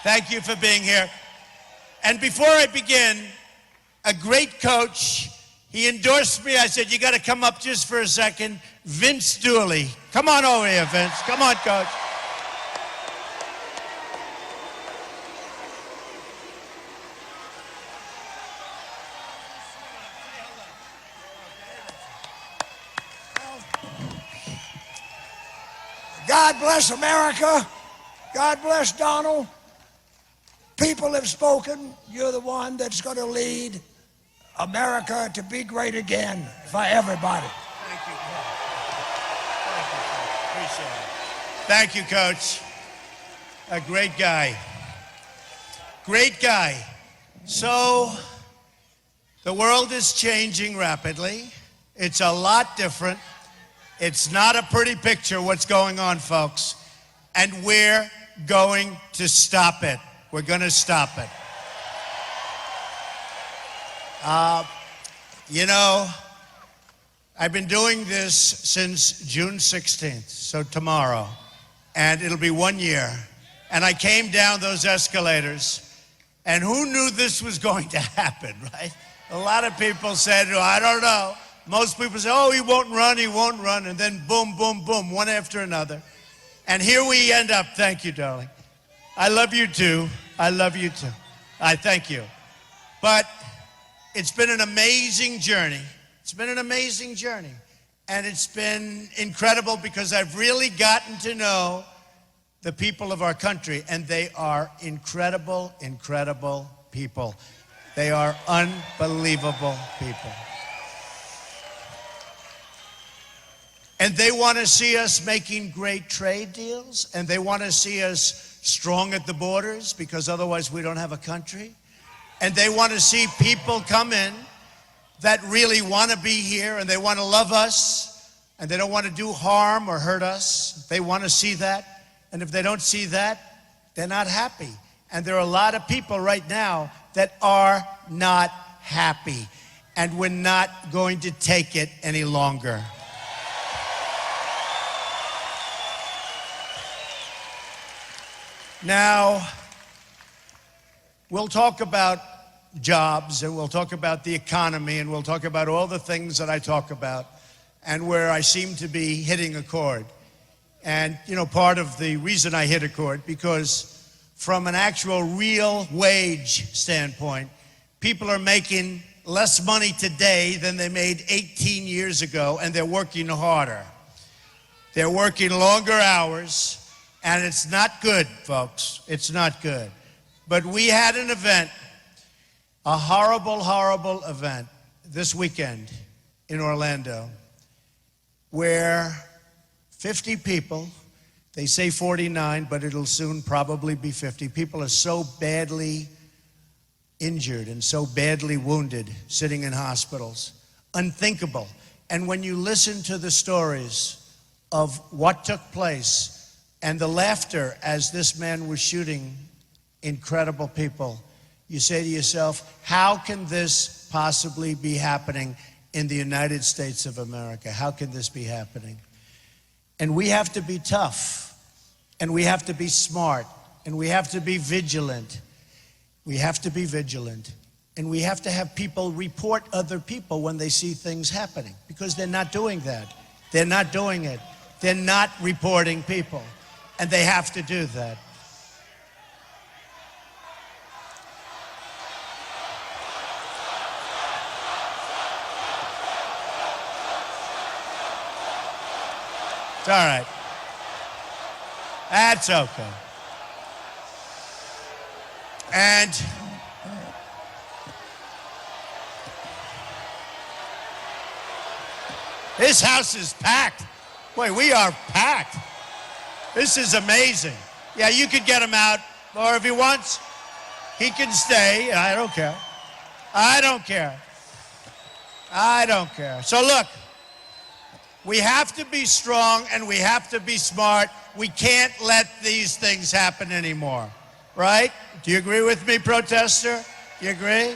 Thank you for being here. And before I begin, a great coach, he endorsed me. I said, you got to come up just for a second. Vince Dooley. Come on over here, Vince. Come on, coach. God bless America. God bless Donald. People have spoken. You're the one that's going to lead America to be great again for everybody. Thank you, Coach. Appreciate it. Thank you, Coach. A great guy. Great guy. So, the world is changing rapidly. It's a lot different. It's not a pretty picture what's going on, folks. And we're going to stop it. We're going to stop it. You know, I've been doing this since June 16th, so tomorrow, and it'll be 1 year. And I came down those escalators, and who knew this was going to happen, right? A lot of people said, oh, I don't know. Most people say, oh, he won't run, and then boom, boom, boom, one after another. And here we end up. Thank you, darling. I love you too. I love you too. I thank you. But it's been an amazing journey. It's been an amazing journey. And it's been incredible because I've really gotten to know the people of our country, and they are incredible, incredible people. They are unbelievable people. And they want to see us making great trade deals, and they want to see us strong at the borders because otherwise we don't have a country. And they want to see people come in that really want to be here, and they want to love us, and they don't want to do harm or hurt us. They want to see that. And if they don't see that, they're not happy. And there are a lot of people right now that are not happy. And we're not going to take it any longer. Now, we'll talk about jobs, and we'll talk about the economy, and we'll talk about all the things that I talk about and where I seem to be hitting a chord. And, you know, part of the reason I hit a chord, because from an actual real wage standpoint, people are making less money today than they made 18 years ago, and they're working harder. They're working longer hours. And it's not good, folks. It's not good. But we had an event, a horrible, horrible event this weekend in Orlando, where 50 people, they say 49, but it'll soon probably be 50, people are so badly injured and so badly wounded sitting in hospitals. Unthinkable. And when you listen to the stories of what took place, and the laughter as this man was shooting incredible people, you say to yourself, how can this possibly be happening in the United States of America? How can this be happening? And we have to be tough, and we have to be smart, and we have to be vigilant. We have to be vigilant. And we have to have people report other people when they see things happening, because they're not doing that. They're not doing it. They're not reporting people. And they have to do that. It's all right. That's okay. And this house is packed. Boy, we are packed. This is amazing. Yeah, you could get him out, or if he wants, he can stay. I don't care. I don't care. I don't care. So look, we have to be strong and we have to be smart. We can't let these things happen anymore, right? Do you agree with me, protester? You agree?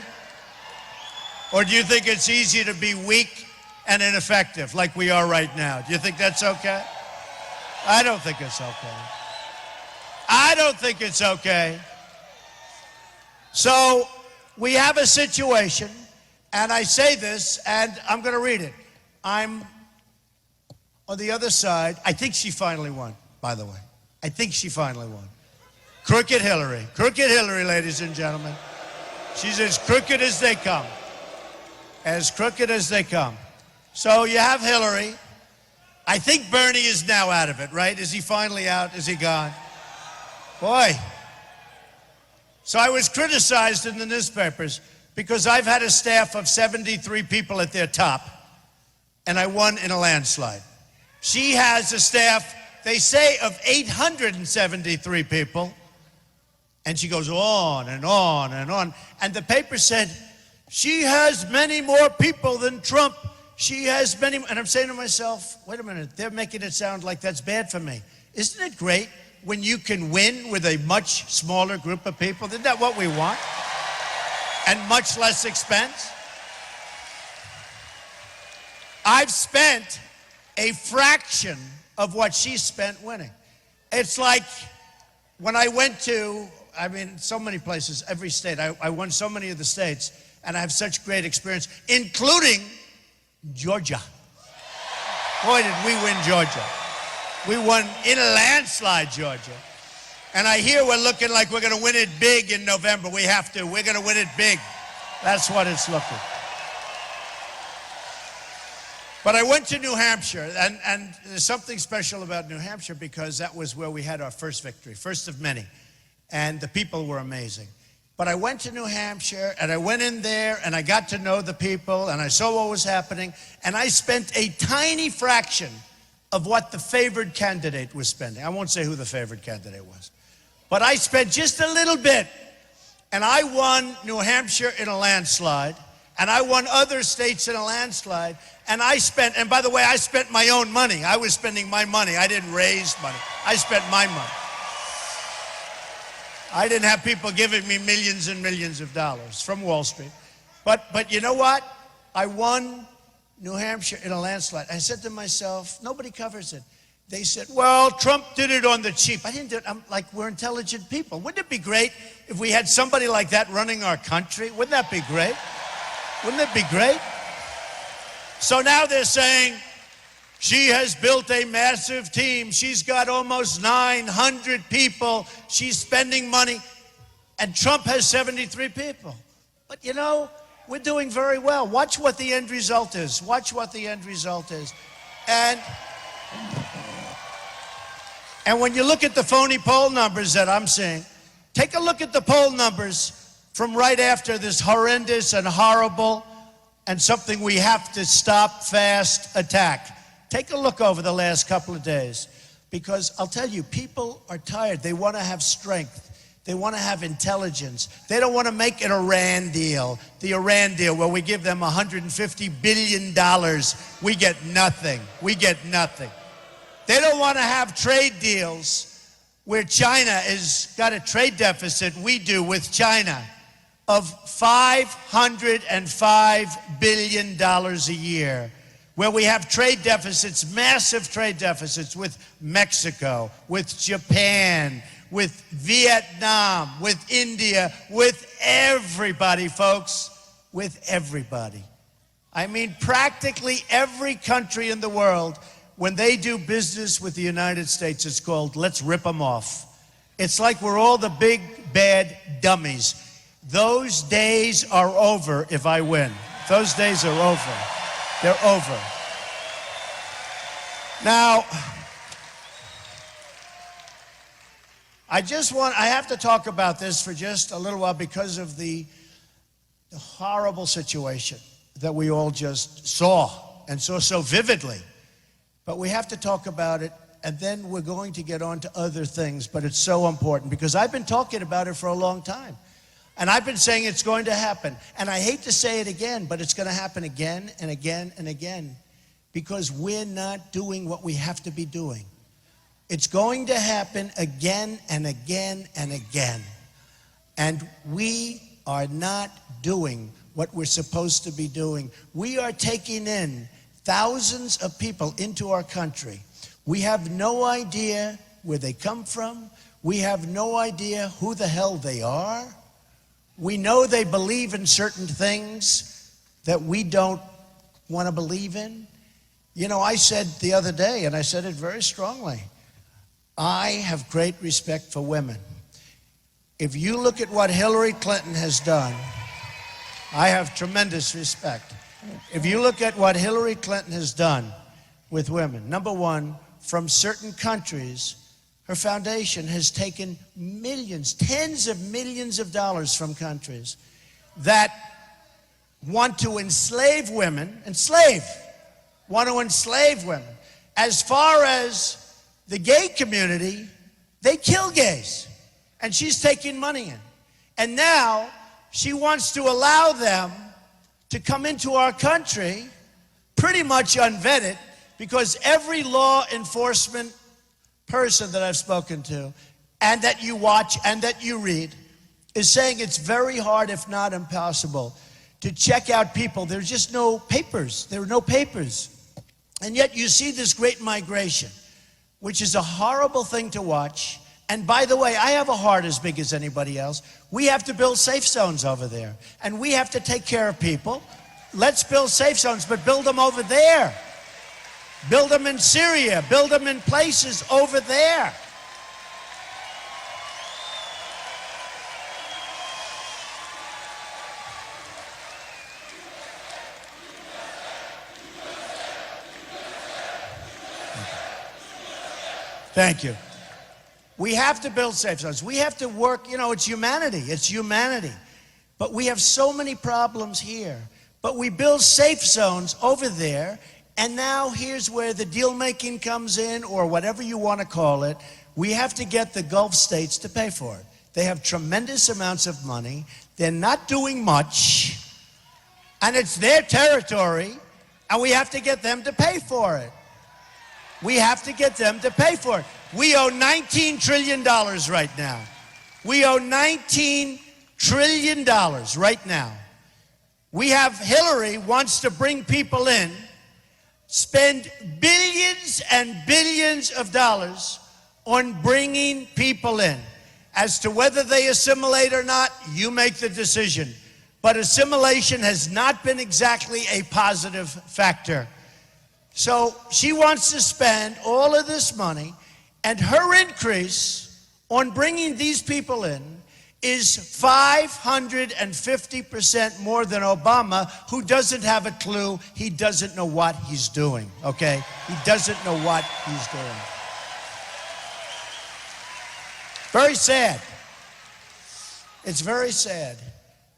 Or do you think it's easy to be weak and ineffective like we are right now? Do you think that's okay? I don't think it's okay. I don't think it's okay. So we have a situation, and I say this, and I'm going to read it. I'm on the other side. I think she finally won, by the way. I think she finally won. Crooked Hillary. Crooked Hillary, ladies and gentlemen. She's as crooked as they come. As crooked as they come. So you have Hillary. I think Bernie is now out of it, right? Is he finally out? Is he gone? Boy. So I was criticized in the newspapers because I've had a staff of 73 people at their top, and I won in a landslide. She has a staff, they say, of 873 people, and she goes on and on and on. And the paper said, she has many more people than Trump. She has many, and I'm saying to myself, wait a minute, they're making it sound like that's bad for me. Isn't it great when you can win with a much smaller group of people? Isn't that what we want? And much less expense? I've spent a fraction of what she spent winning. It's like when I went to, so many places, every state. I won so many of the states, and I have such great experience, including Georgia. Boy, did we win Georgia. We won in a landslide, Georgia. And I hear we're looking like we're going to win it big in November. We have to. We're going to win it big. That's what it's looking. But I went to New Hampshire, and there's something special about New Hampshire because that was where we had our first victory, first of many. And the people were amazing. But I went to New Hampshire, and I went in there, and I got to know the people, and I saw what was happening, and I spent a tiny fraction of what the favored candidate was spending. I won't say who the favored candidate was. But I spent just a little bit, and I won New Hampshire in a landslide, and I won other states in a landslide, and and by the way, I spent my own money. I was spending my money. I didn't raise money. I spent my money. I didn't have people giving me millions and millions of dollars from Wall Street. But you know what? I won New Hampshire in a landslide. I said to myself, nobody covers it. They said, well, Trump did it on the cheap. I didn't do it. I'm like, we're intelligent people. Wouldn't it be great if we had somebody like that running our country? Wouldn't that be great? Wouldn't it be great? So now they're saying she has built a massive team. She's got almost 900 people. She's spending money. And Trump has 73 people. But you know, we're doing very well. Watch what the end result is. Watch what the end result is. And when you look at the phony poll numbers that I'm seeing, take a look at the poll numbers from right after this horrendous and horrible and something we have to stop fast attack. Take a look over the last couple of days, because I'll tell you, people are tired. They want to have strength. They want to have intelligence. They don't want to make an Iran deal, the Iran deal where we give them $150 billion. We get nothing. We get nothing. They don't want to have trade deals where China has got a trade deficit, we do with China, of $505 billion a year. Where we have trade deficits, massive trade deficits with Mexico, with Japan, with Vietnam, with India, with everybody, folks, with everybody. I mean, practically every country in the world, when they do business with the United States, it's called, let's rip them off. It's like we're all the big, bad dummies. Those days are over if I win. Those days are over. They're over. Now, I have to talk about this for just a little while because of the horrible situation that we all just saw and saw so vividly. But we have to talk about it, and then we're going to get on to other things, but it's so important because I've been talking about it for a long time. And I've been saying it's going to happen. And I hate to say it again, but it's going to happen again and again and again because we're not doing what we have to be doing. It's going to happen again and again and again. And we are not doing what we're supposed to be doing. We are taking in thousands of people into our country. We have no idea where they come from. We have no idea who the hell they are. We know they believe in certain things that we don't want to believe in. You know, I said the other day, and I said it very strongly, I have great respect for women. If you look at what Hillary Clinton has done, I have tremendous respect. If you look at what Hillary Clinton has done with women, number one, from certain countries, her foundation has taken millions, tens of millions of dollars from countries that want to enslave women, want to enslave women. As far as the gay community, they kill gays, and she's taking money in. And now she wants to allow them to come into our country pretty much unvetted, because every law enforcement person that I've spoken to and that you watch and that you read is saying it's very hard, if not impossible, to check out people. There's just no papers. There are no papers. And yet you see this great migration, which is a horrible thing to watch. And by the way, I have a heart as big as anybody else. We have to build safe zones over there, and we have to take care of people. Let's build safe zones, but build them over there. Build them in Syria. Build them in places over there. Thank you. We have to build safe zones. We have to work, you know, it's humanity. It's humanity. But we have so many problems here. But we build safe zones over there, and now here's where the deal making comes in, or whatever you want to call it. We have to get the Gulf states to pay for it. They have tremendous amounts of money. They're not doing much, and it's their territory, and we have to get them to pay for it. We have to get them to pay for it. We owe $19 trillion right now. We owe $19 trillion right now. We have Hillary wants to bring people in, spend billions and billions of dollars on bringing people in. As to whether they assimilate or not, you make the decision. But assimilation has not been exactly a positive factor. So she wants to spend all of this money, and her increase on bringing these people in is 550% more than Obama, who doesn't have a clue. He doesn't know what he's doing, okay? He doesn't know what he's doing. Very sad. It's very sad.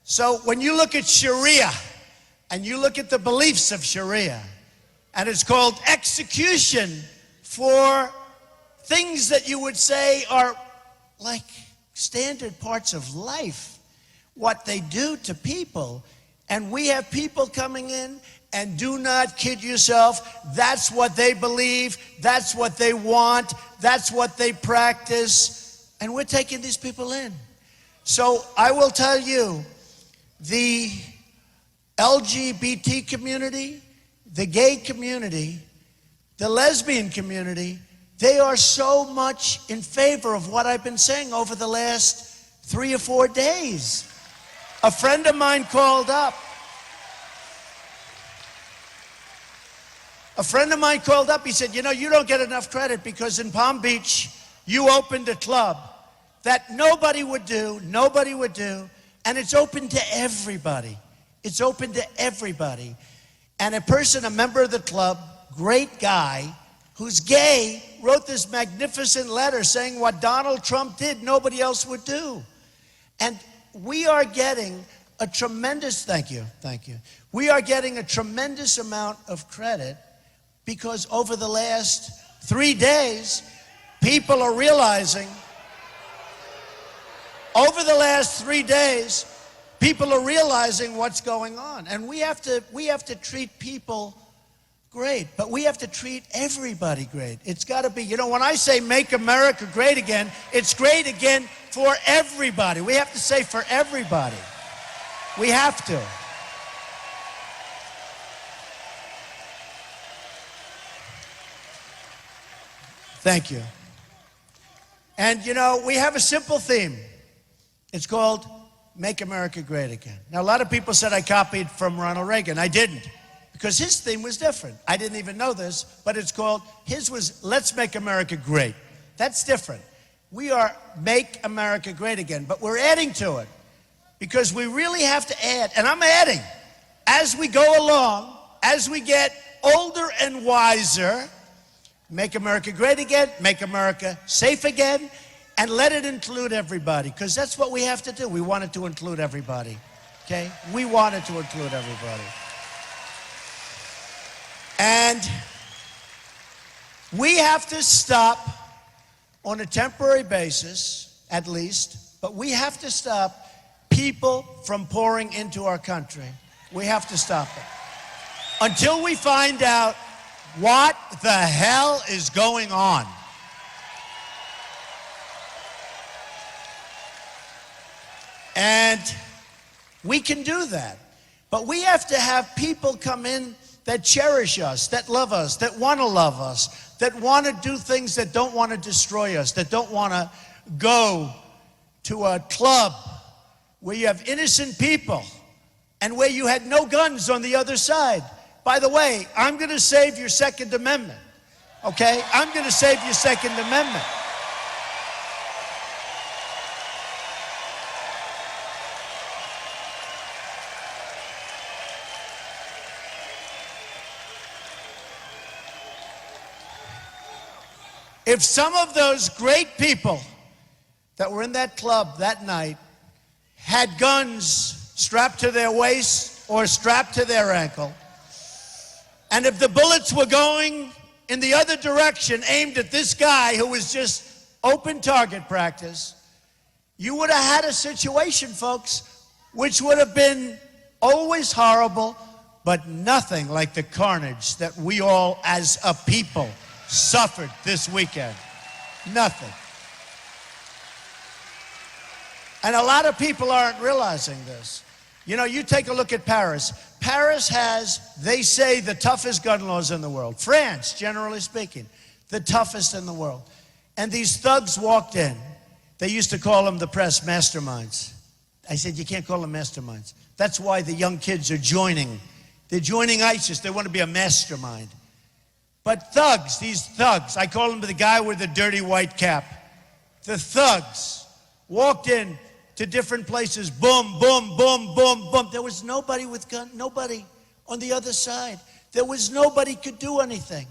So when you look at Sharia, and you look at the beliefs of Sharia, and it's called execution for things that you would say are like standard parts of life, what they do to people. And we have people coming in, and do not kid yourself, that's what they believe, that's what they want, that's what they practice, and we're taking these people in. So I will tell you, the LGBT community, the gay community, the lesbian community, they are so much in favor of what I've been saying over the last 3 or 4 days. A friend of mine called up. He said, you know, you don't get enough credit because in Palm Beach, you opened a club that nobody would do, and it's open to everybody. It's open to everybody. And a person, a member of the club, great guy, who's gay, wrote this magnificent letter saying what Donald Trump did, nobody else would do. And we are getting a tremendous, thank you. We are getting a tremendous amount of credit because over the last 3 days, people are realizing, what's going on. And we have to treat people great, but we have to treat everybody great. It's got to be, you know, when I say make America great again, it's great again for everybody. We have to say for everybody. We have to. Thank you. And you know, we have a simple theme. It's called Make America Great Again. Now, a lot of people said I copied from Ronald Reagan. I didn't, because his theme was different. I didn't even know this, but it's called, his was Let's Make America Great. That's different. We are Make America Great Again, but we're adding to it, because we really have to add, and I'm adding, as we go along, as we get older and wiser, make America great again, make America safe again, and let it include everybody, because that's what we have to do. We want it to include everybody, okay? We want it to include everybody. And we have to stop, on a temporary basis, at least, but we have to stop people from pouring into our country. We have to stop it. Until we find out what the hell is going on. And we can do that. But we have to have people come in that cherish us, that love us, that want to love us, that want to do things that don't want to destroy us, that don't want to go to a club where you have innocent people and where you had no guns on the other side. By the way, I'm going to save your Second Amendment, okay? I'm going to save your Second Amendment. If some of those great people that were in that club that night had guns strapped to their waist or strapped to their ankle, and if the bullets were going in the other direction, aimed at this guy who was just open target practice, you would have had a situation, folks, which would have been always horrible, but nothing like the carnage that we all as a people suffered this weekend. Nothing. And a lot of people aren't realizing this. You know, you take a look at Paris. Paris has, they say, the toughest gun laws in the world. France, generally speaking, the toughest in the world. And these thugs walked in. They used to call them the press masterminds. I said, you can't call them masterminds. That's why the young kids are joining. They're joining ISIS. They want to be a mastermind. But thugs, these thugs, I call them the guy with the dirty white cap. The thugs walked in to different places, boom, boom, boom, boom, boom. There was nobody with gun, nobody on the other side. There was nobody could do anything.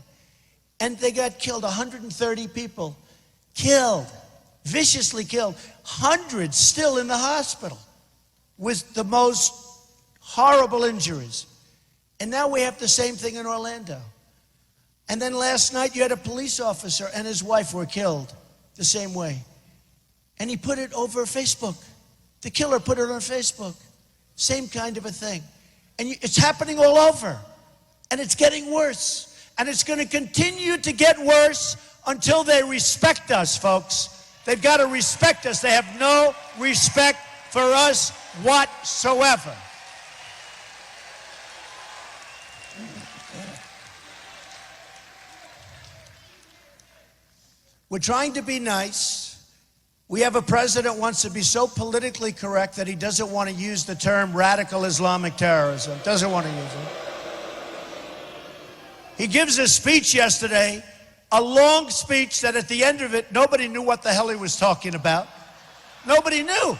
And they got killed, 130 people killed, viciously killed, hundreds still in the hospital with the most horrible injuries. And now we have the same thing in Orlando. And then last night you had a police officer and his wife were killed the same way. And he put it over Facebook. The killer put it on Facebook. Same kind of a thing. And it's happening all over. And it's getting worse. And it's going to continue to get worse until they respect us, folks. They've got to respect us. They have no respect for us whatsoever. We're trying to be nice. We have a president who wants to be so politically correct that he doesn't want to use the term radical Islamic terrorism. Doesn't want to use it. He gives a speech yesterday, a long speech that at the end of it, nobody knew what the hell he was talking about. Nobody knew.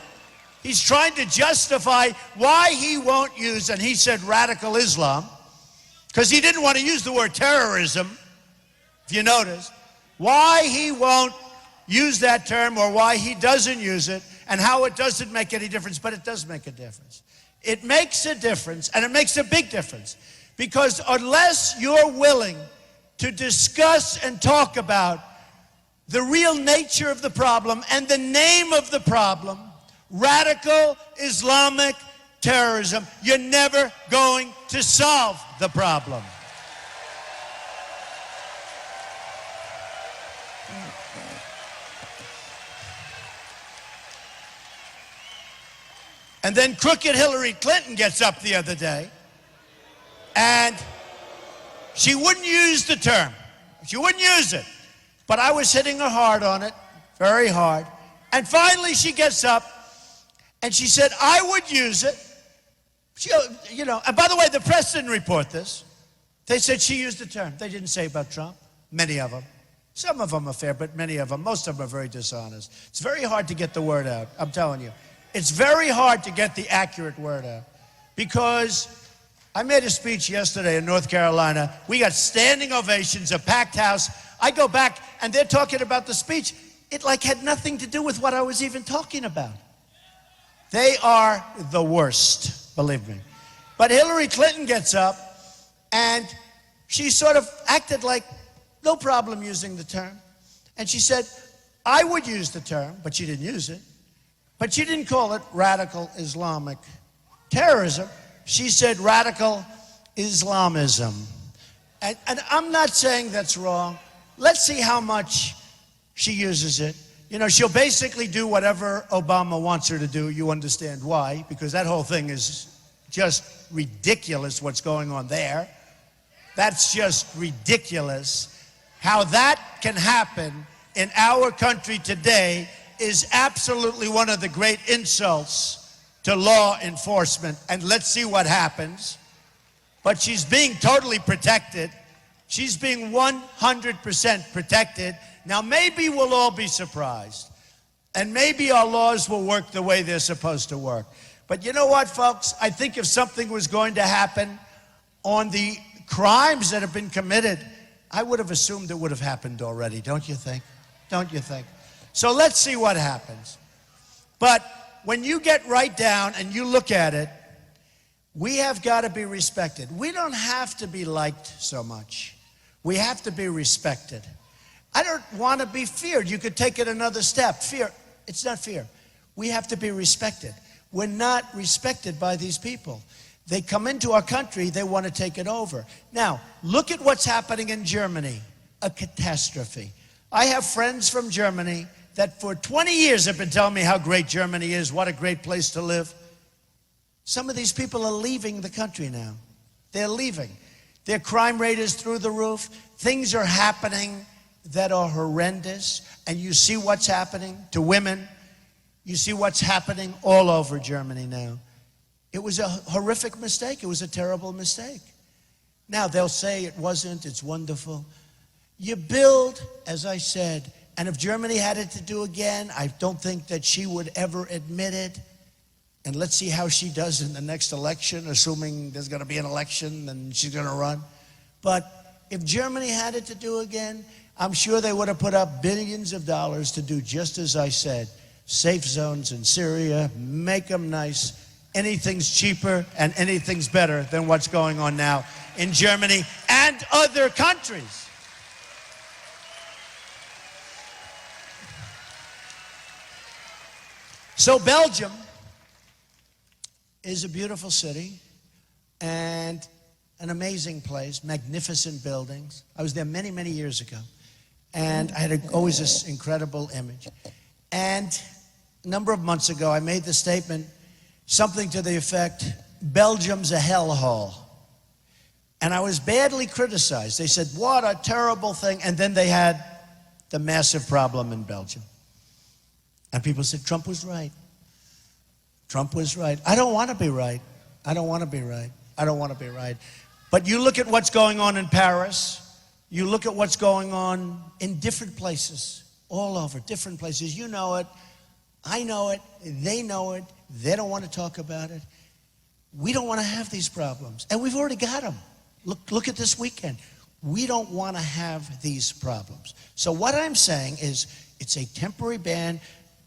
He's trying to justify why he won't use, and he said radical Islam, because he didn't want to use the word terrorism, if you notice. Why he won't use that term, or why he doesn't use it, and how it doesn't make any difference, but it does make a difference. It makes a difference, and it makes a big difference, because unless you're willing to discuss and talk about the real nature of the problem and the name of the problem, radical Islamic terrorism, you're never going to solve the problem. And then crooked Hillary Clinton gets up the other day, and she wouldn't use the term. She wouldn't use it. But I was hitting her hard on it, very hard. And finally she gets up, And she said, I would use it. She, and by the way, the press didn't report this. They said she used the term. They didn't say about Trump. Many of them. Some of them are fair, but many of them, most of them are very dishonest. It's very hard to get the word out, I'm telling you. It's very hard to get the accurate word out. Because I made a speech yesterday in North Carolina. We got standing ovations, a packed house. I go back and they're talking about the speech. It like had nothing to do with what I was even talking about. They are the worst, believe me. But Hillary Clinton gets up and she sort of acted like no problem using the term. And she said, I would use the term, but she didn't use it. But she didn't call it radical Islamic terrorism. She said radical Islamism. And I'm not saying that's wrong. Let's see how much she uses it. You know, she'll basically do whatever Obama wants her to do. You understand why, because that whole thing is just ridiculous what's going on there. That's just ridiculous. How that can happen in our country today is absolutely one of the great insults to law enforcement. And let's see what happens. But she's being totally protected. She's being 100% protected. Now, maybe we'll all be surprised. And maybe our laws will work the way they're supposed to work. But you know what, folks? I think if something was going to happen on the crimes that have been committed, I would have assumed it would have happened already, don't you think? Don't you think? So let's see what happens. But when you get right down and you look at it, we have got to be respected. We don't have to be liked so much. We have to be respected. I don't want to be feared. You could take it another step. Fear, it's not fear. We have to be respected. We're not respected by these people. They come into our country, they want to take it over. Now, look at what's happening in Germany. A catastrophe. I have friends from Germany that for 20 years have been telling me how great Germany is, what a great place to live. Some of these people are leaving the country now. They're leaving. Their crime rate is through the roof. Things are happening that are horrendous. And you see what's happening to women. You see what's happening all over Germany now. It was a horrific mistake. It was a terrible mistake. Now, they'll say it wasn't, it's wonderful. You build, as I said, and if Germany had it to do again, I don't think that she would ever admit it. And let's see how she does in the next election, assuming there's going to be an election and she's going to run. But if Germany had it to do again, I'm sure they would have put up billions of dollars to do just as I said. Safe zones in Syria, make them nice. Anything's cheaper and anything's better than what's going on now in Germany and other countries. So Belgium is a beautiful city and an amazing place, magnificent buildings. I was there many, many years ago, and I had always this incredible image. And a number of months ago, I made the statement, something to the effect, Belgium's a hellhole. And I was badly criticized. They said, what a terrible thing. And then they had the massive problem in Belgium. And people said, Trump was right. Trump was right. I don't want to be right. I don't want to be right. I don't want to be right. But you look at what's going on in Paris. You look at what's going on in different places, all over, different places. You know it. I know it. They know it. They don't want to talk about it. We don't want to have these problems. And we've already got them. Look at this weekend. We don't want to have these problems. So what I'm saying is it's a temporary ban,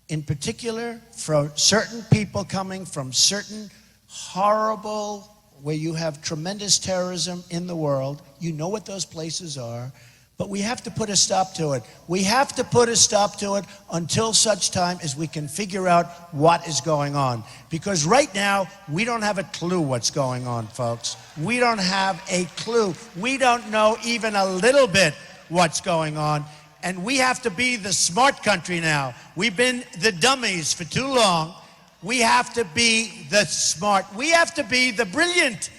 in particular for certain people coming from certain horrible, where you have tremendous terrorism in the world. You know what those places are. But we have to put a stop to it. We have to put a stop to it until such time as we can figure out what is going on. Because right now, we don't have a clue what's going on, folks. We don't have a clue. We don't know even a little bit what's going on. And we have to be the smart country now. We've been the dummies for too long. We have to be the smart. We have to be the brilliant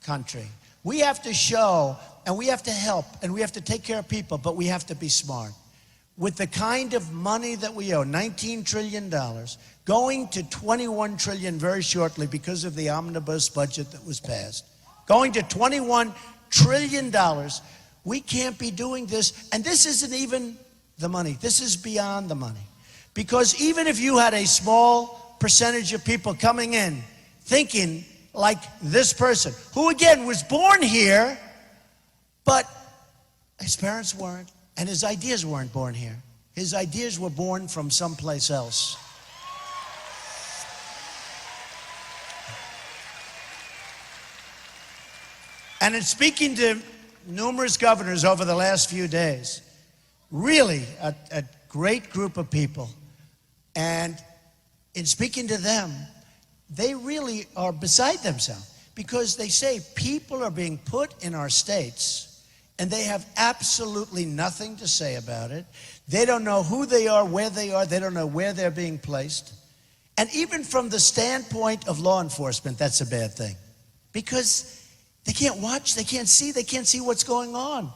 country. We have to show, and we have to help, and we have to take care of people, but we have to be smart. with the kind of money that we owe, $19 trillion, going to $21 trillion very shortly because of the omnibus budget that was passed, going to $21 trillion, we can't be doing this. And this isn't even the money. This is beyond the money. Because even if you had a small percentage of people coming in thinking like this person, who again was born here, but his parents weren't, and his ideas weren't born here. His ideas were born from someplace else. And in speaking to numerous governors over the last few days, really a great group of people, and in speaking to them, they really are beside themselves because they say people are being put in our states and they have absolutely nothing to say about it. They don't know who they are, they don't know where they're being placed. And even from the standpoint of law enforcement, that's a bad thing because they can't watch, they can't see what's going on.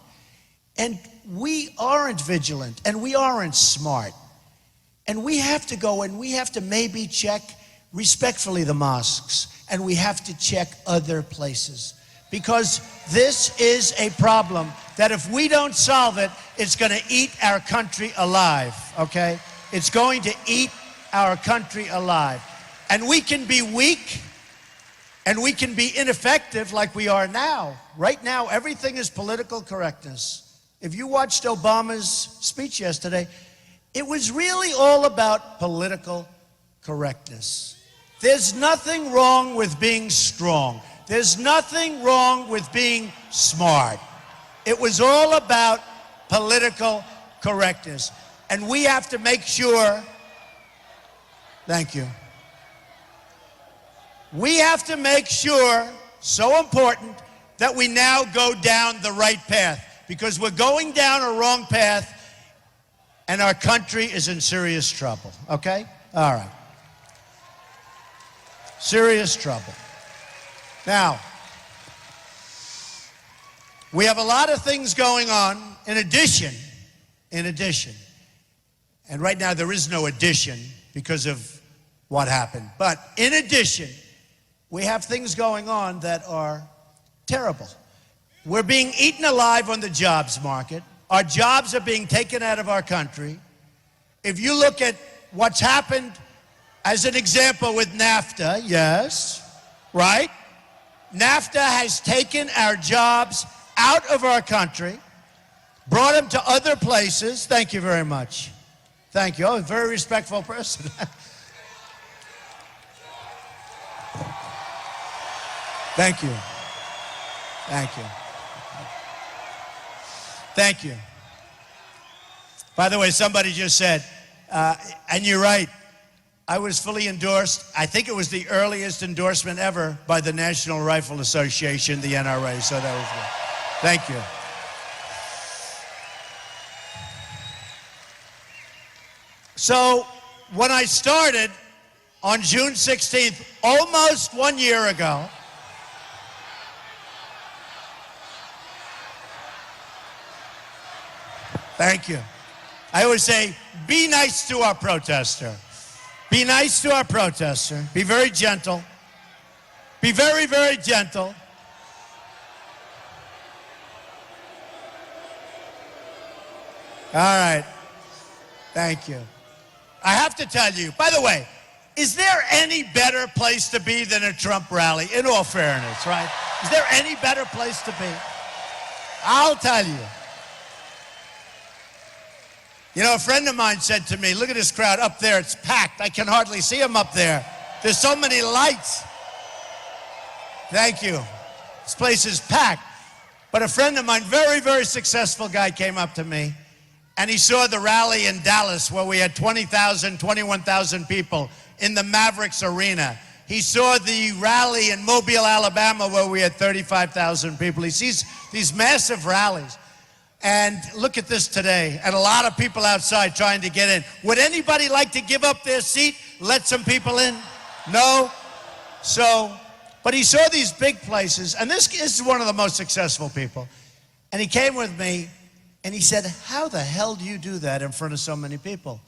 And we aren't vigilant and we aren't smart. And we have to go and we have to maybe check respectfully the mosques, and we have to check other places because this is a problem that if we don't solve it, it's going to eat our country alive, okay? It's going to eat our country alive. And we can be weak and we can be ineffective like we are now. Right now, everything is political correctness. If you watched Obama's speech yesterday, it was really all about political correctness. There's nothing wrong with being strong. There's nothing wrong with being smart. It was all about political correctness. And we have to make sure, thank you. We have to make sure, so important, that we now go down the right path because we're going down a wrong path and our country is in serious trouble, okay? All right. Serious trouble. Now, we have a lot of things going on in addition, and right now there is no addition because of what happened, but in addition, we have things going on that are terrible. We're being eaten alive on the jobs market. Our jobs are being taken out of our country. If you look at what's happened as an example with NAFTA, yes, right? NAFTA has taken our jobs out of our country, brought them to other places. Thank you very much. Thank you. Oh, a very respectful person. Thank you. Thank you. Thank you. By the way, somebody just said, and you're right, I was fully endorsed. I think it was the earliest endorsement ever by the National Rifle Association, the NRA, so that was good. Thank you. So when I started on June 16th, almost 1 year ago, thank you. I always say, be nice to our protester. Be nice to our protester. Be very gentle. Be very, very gentle. All right. Thank you. I have to tell you, by the way, is there any better place to be than a Trump rally? In all fairness, right? Is there any better place to be? I'll tell you. You know, a friend of mine said to me, look at this crowd up there, it's packed. I can hardly see them up there. There's so many lights. Thank you. This place is packed. But a friend of mine, very, very successful guy, came up to me and he saw the rally in Dallas where we had 20,000, 21,000 people in the Mavericks Arena. He saw the rally in Mobile, Alabama where we had 35,000 people. He sees these massive rallies. And look at this today, and a lot of people outside trying to get in. Would anybody like to give up their seat, let some people in? No? So, but he saw these big places, and this is one of the most successful people. And he came with me, And he said, how the hell do you do that in front of so many people?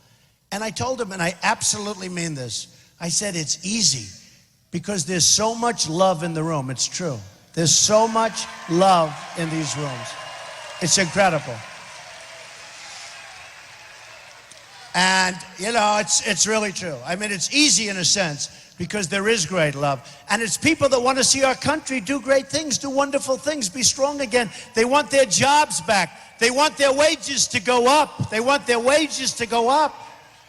And I told him, and I absolutely mean this, I said, it's easy because there's so much love in the room. It's true. There's so much love in these rooms. It's incredible. And, you know, it's really true. I mean, it's easy in a sense because there is great love. And it's people that want to see our country do great things, do wonderful things, be strong again. They want their jobs back. They want their wages to go up. They want their wages to go up.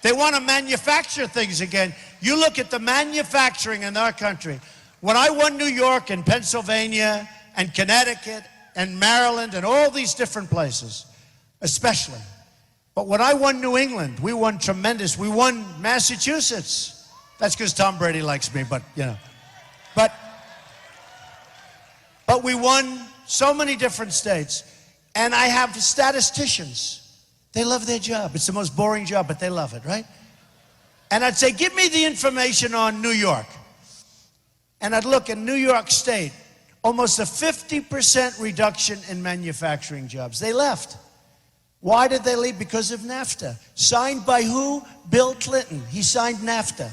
They want to manufacture things again. You look at the manufacturing in our country. When I won New York and Pennsylvania and Connecticut and Maryland and all these different places, especially. But when I won New England, we won tremendous. We won Massachusetts. That's because Tom Brady likes me, but, you know. But we won so many different states. And I have statisticians. They love their job. It's the most boring job, but they love it, right? And I'd say, give me the information on New York. And I'd look in New York State, almost a 50% reduction in manufacturing jobs. They left. Why did they leave? Because of NAFTA. Signed by who? Bill Clinton. He signed NAFTA.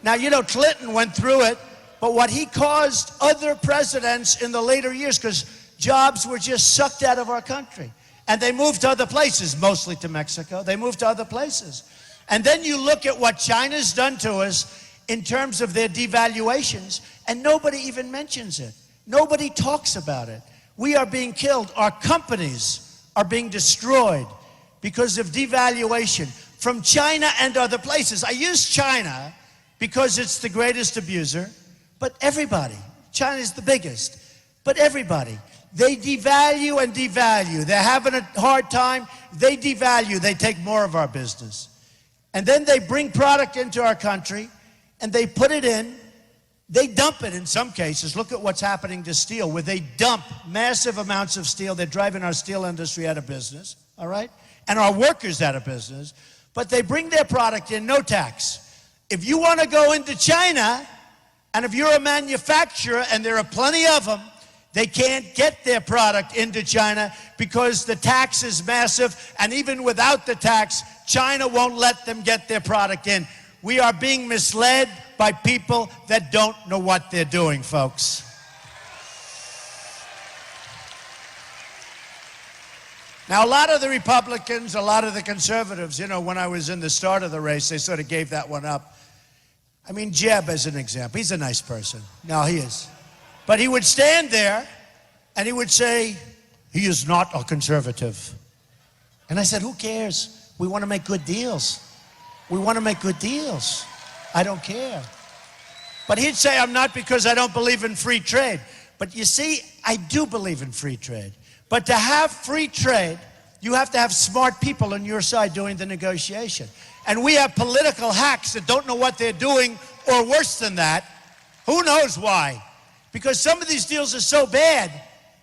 Now, you know, Clinton went through it, but what he caused other presidents in the later years, because jobs were just sucked out of our country. And they moved to other places, mostly to Mexico. They moved to other places. And then you look at what China's done to us in terms of their devaluations, and nobody even mentions it. Nobody talks about it. We are being killed. Our companies are being destroyed because of devaluation from China and other places. I use China because it's the greatest abuser, but everybody. China is the biggest, but everybody. They devalue and devalue. They're having a hard time. They devalue. They take more of our business. And then they bring product into our country, and they put it in. They dump it in some cases. Look at what's happening to steel, where they dump massive amounts of steel. They're driving our steel industry out of business, all right? And our workers out of business. But they bring their product in, no tax. If you want to go into China, and if you're a manufacturer, and there are plenty of them, they can't get their product into China because the tax is massive, and even without the tax, China won't let them get their product in. We are being misled by people that don't know what they're doing, folks. Now, a lot of the Republicans, a lot of the conservatives, you know, when I was in the start of the race, they sort of gave that one up. I mean, Jeb as an example, he's a nice person. No, he is. But he would stand there and he would say, he is not a conservative. And I said, who cares? We want to make good deals. We want to make good deals. I don't care. But he'd say, I'm not, because I don't believe in free trade. But you see, I do believe in free trade. But to have free trade, you have to have smart people on your side doing the negotiation. And we have political hacks that don't know what they're doing, or worse than that. Who knows why? Because some of these deals are so bad,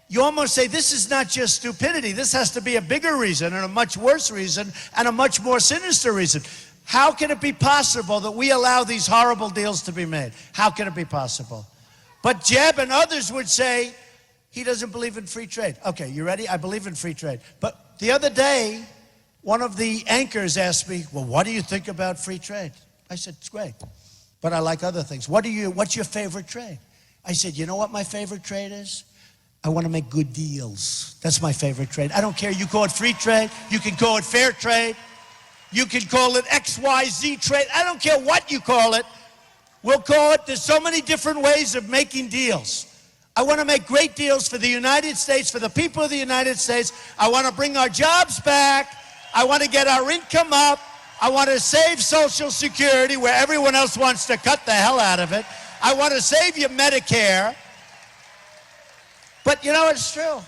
you almost say, this is not just stupidity. This has to be a bigger reason, and a much worse reason, and a much more sinister reason. How can it be possible that we allow these horrible deals to be made? How can it be possible? But Jeb and others would say, he doesn't believe in free trade. Okay, you ready? I believe in free trade. But the other day, one of the anchors asked me, well, what do you think about free trade? I said, it's great, but I like other things. What's your favorite trade? I said, you know what my favorite trade is? I want to make good deals. That's my favorite trade. I don't care. You call it free trade. You can call it fair trade. You can call it XYZ trade. I don't care what you call it. We'll call it. There's so many different ways of making deals. I want to make great deals for the United States, for the people of the United States. I want to bring our jobs back. I want to get our income up. I want to save Social Security, where everyone else wants to cut the hell out of it. I want to save you Medicare. But you know, it's true.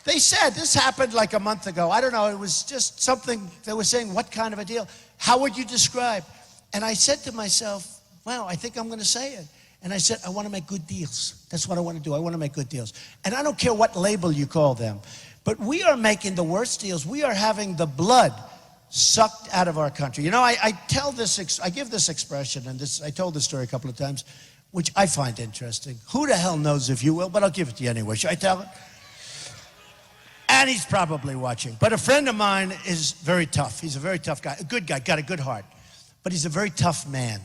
They said, this happened like a month ago. I don't know, it was just something, they were saying, what kind of a deal? How would you describe? And I said to myself, well, I think I'm going to say it. And I said, I want to make good deals. That's what I want to do. I want to make good deals. And I don't care what label you call them. But we are making the worst deals. We are having the blood sucked out of our country. You know, I give this expression, and I told this story a couple of times, which I find interesting. Who the hell knows, if you will, but I'll give it to you anyway. Should I tell it? And he's probably watching. But a friend of mine is very tough. He's a very tough guy, a good guy, got a good heart. But he's a very tough man.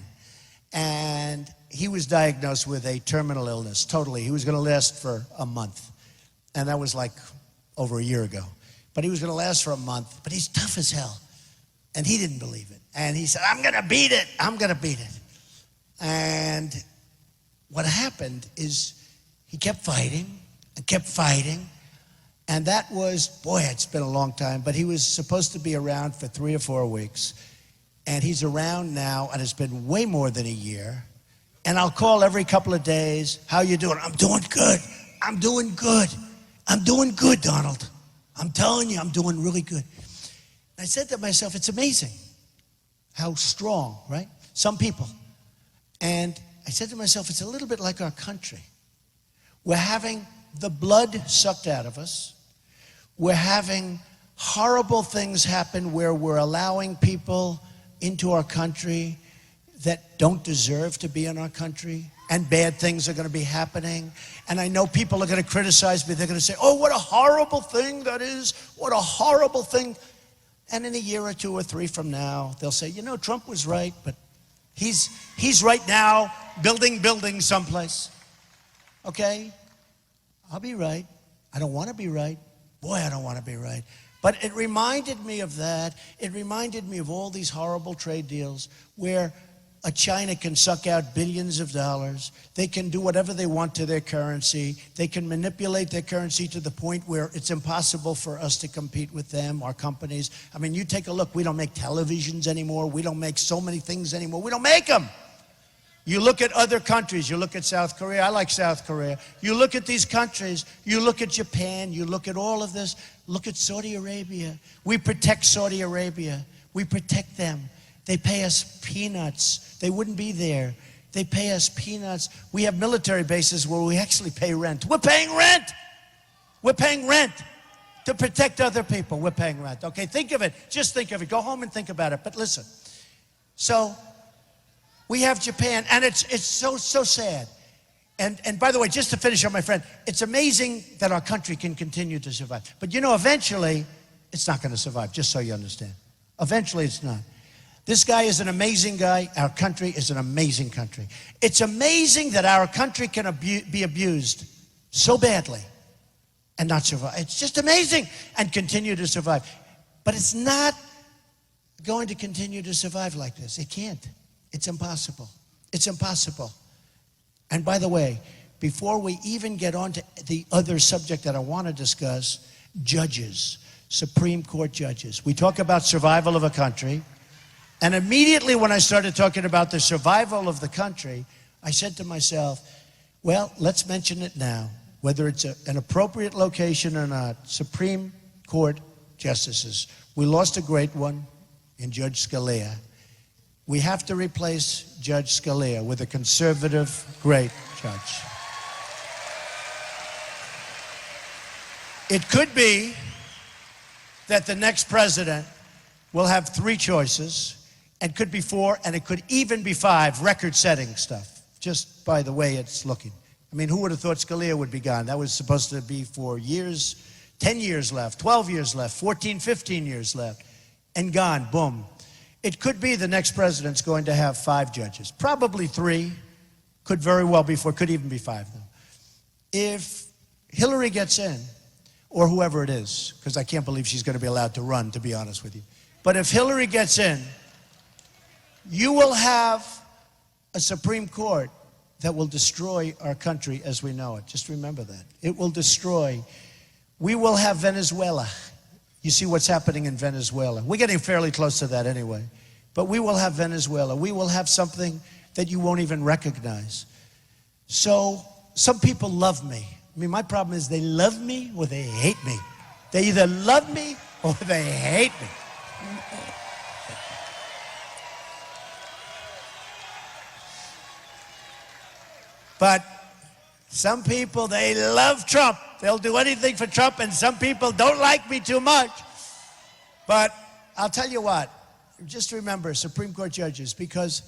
And he was diagnosed with a terminal illness, totally. He was going to last for a month. And that was like over a year ago. But he was going to last for a month. But he's tough as hell. And he didn't believe it. And he said, I'm going to beat it. I'm going to beat it. And what happened is he kept fighting and kept fighting. And that was, boy, it's been a long time, but he was supposed to be around for 3 or 4 weeks. And he's around now, and it's been way more than a year. And I'll call every couple of days, how you doing? I'm doing good. I'm doing good. I'm doing good, Donald. I'm telling you, I'm doing really good. And I said to myself, it's amazing how strong, right? Some people. And I said to myself, it's a little bit like our country. We're having the blood sucked out of us. We're having horrible things happen where we're allowing people into our country that don't deserve to be in our country, and bad things are going to be happening. And I know people are going to criticize me. They're going to say, oh, what a horrible thing that is. What a horrible thing. And in a year or 2 or 3 from now, they'll say, you know, Trump was right, but he's right now building buildings someplace. Okay? I'll be right. I don't want to be right. Boy, I don't want to be right. But it reminded me of that. It reminded me of all these horrible trade deals where a China can suck out billions of dollars. They can do whatever they want to their currency. They can manipulate their currency to the point where it's impossible for us to compete with them, our companies. I mean, you take a look. We don't make televisions anymore. We don't make so many things anymore. We don't make them. You look at other countries. You look at South Korea. I like South Korea. You look at these countries. You look at Japan. You look at all of this. Look at Saudi Arabia. We protect Saudi Arabia. We protect them. They pay us peanuts. They wouldn't be there. They pay us peanuts. We have military bases where we actually pay rent. We're paying rent. We're paying rent to protect other people. We're paying rent. Okay, think of it. Just think of it. Go home and think about it. But listen. So we have Japan, and it's so sad. And by the way, just to finish up, my friend, it's amazing that our country can continue to survive. But you know, eventually, it's not going to survive, just so you understand. Eventually, it's not. This guy is an amazing guy. Our country is an amazing country. It's amazing that our country can be abused so badly and not survive. It's just amazing and continue to survive. But it's not going to continue to survive like this. It can't. It's impossible. It's impossible. And by the way, before we even get on to the other subject that I want to discuss, judges, Supreme Court judges. We talk about survival of a country. And immediately when I started talking about the survival of the country, I said to myself, well, let's mention it now, whether it's an appropriate location or not. Supreme Court justices. We lost a great one in Judge Scalia. We have to replace Judge Scalia with a conservative, great judge. It could be that the next president will have 3 choices, and could be 4, and it could even be 5, record-setting stuff, just by the way it's looking. I mean, who would have thought Scalia would be gone? That was supposed to be for years, 10 years left, 12 years left, 14, 15 years left, and gone, boom. It could be the next president's going to have 5 judges, probably 3, could very well be 4, could even be 5, though. If Hillary gets in, or whoever it is, because I can't believe she's going to be allowed to run, to be honest with you. But if Hillary gets in, you will have a Supreme Court that will destroy our country as we know it. Just remember that. It will destroy. We will have Venezuela. You see what's happening in Venezuela. We're getting fairly close to that anyway. But we will have Venezuela. We will have something that you won't even recognize. So some people love me. I mean, my problem is they love me or they hate me. They either love me or they hate me. But some people, they love Trump. They'll do anything for Trump, and some people don't like me too much. But I'll tell you what, just remember Supreme Court judges, because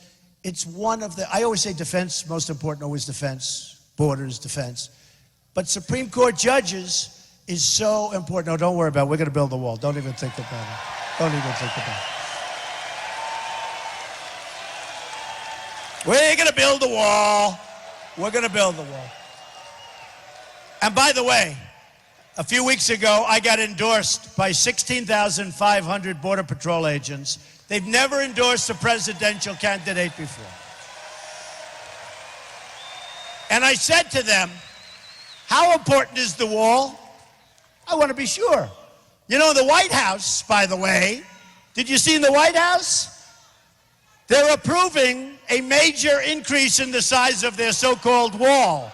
it's one of the, I always say defense, most important always defense, borders, defense. But Supreme Court judges, is so important. No, don't worry about it. We're going to build the wall. Don't even think about it. Don't even think about it. We're going to build the wall. We're going to build the wall. And by the way, a few weeks ago, I got endorsed by 16,500 Border Patrol agents. They've never endorsed a presidential candidate before. And I said to them, how important is the wall? I want to be sure. You know, the White House, by the way, did you see in the White House? They're approving a major increase in the size of their so-called wall.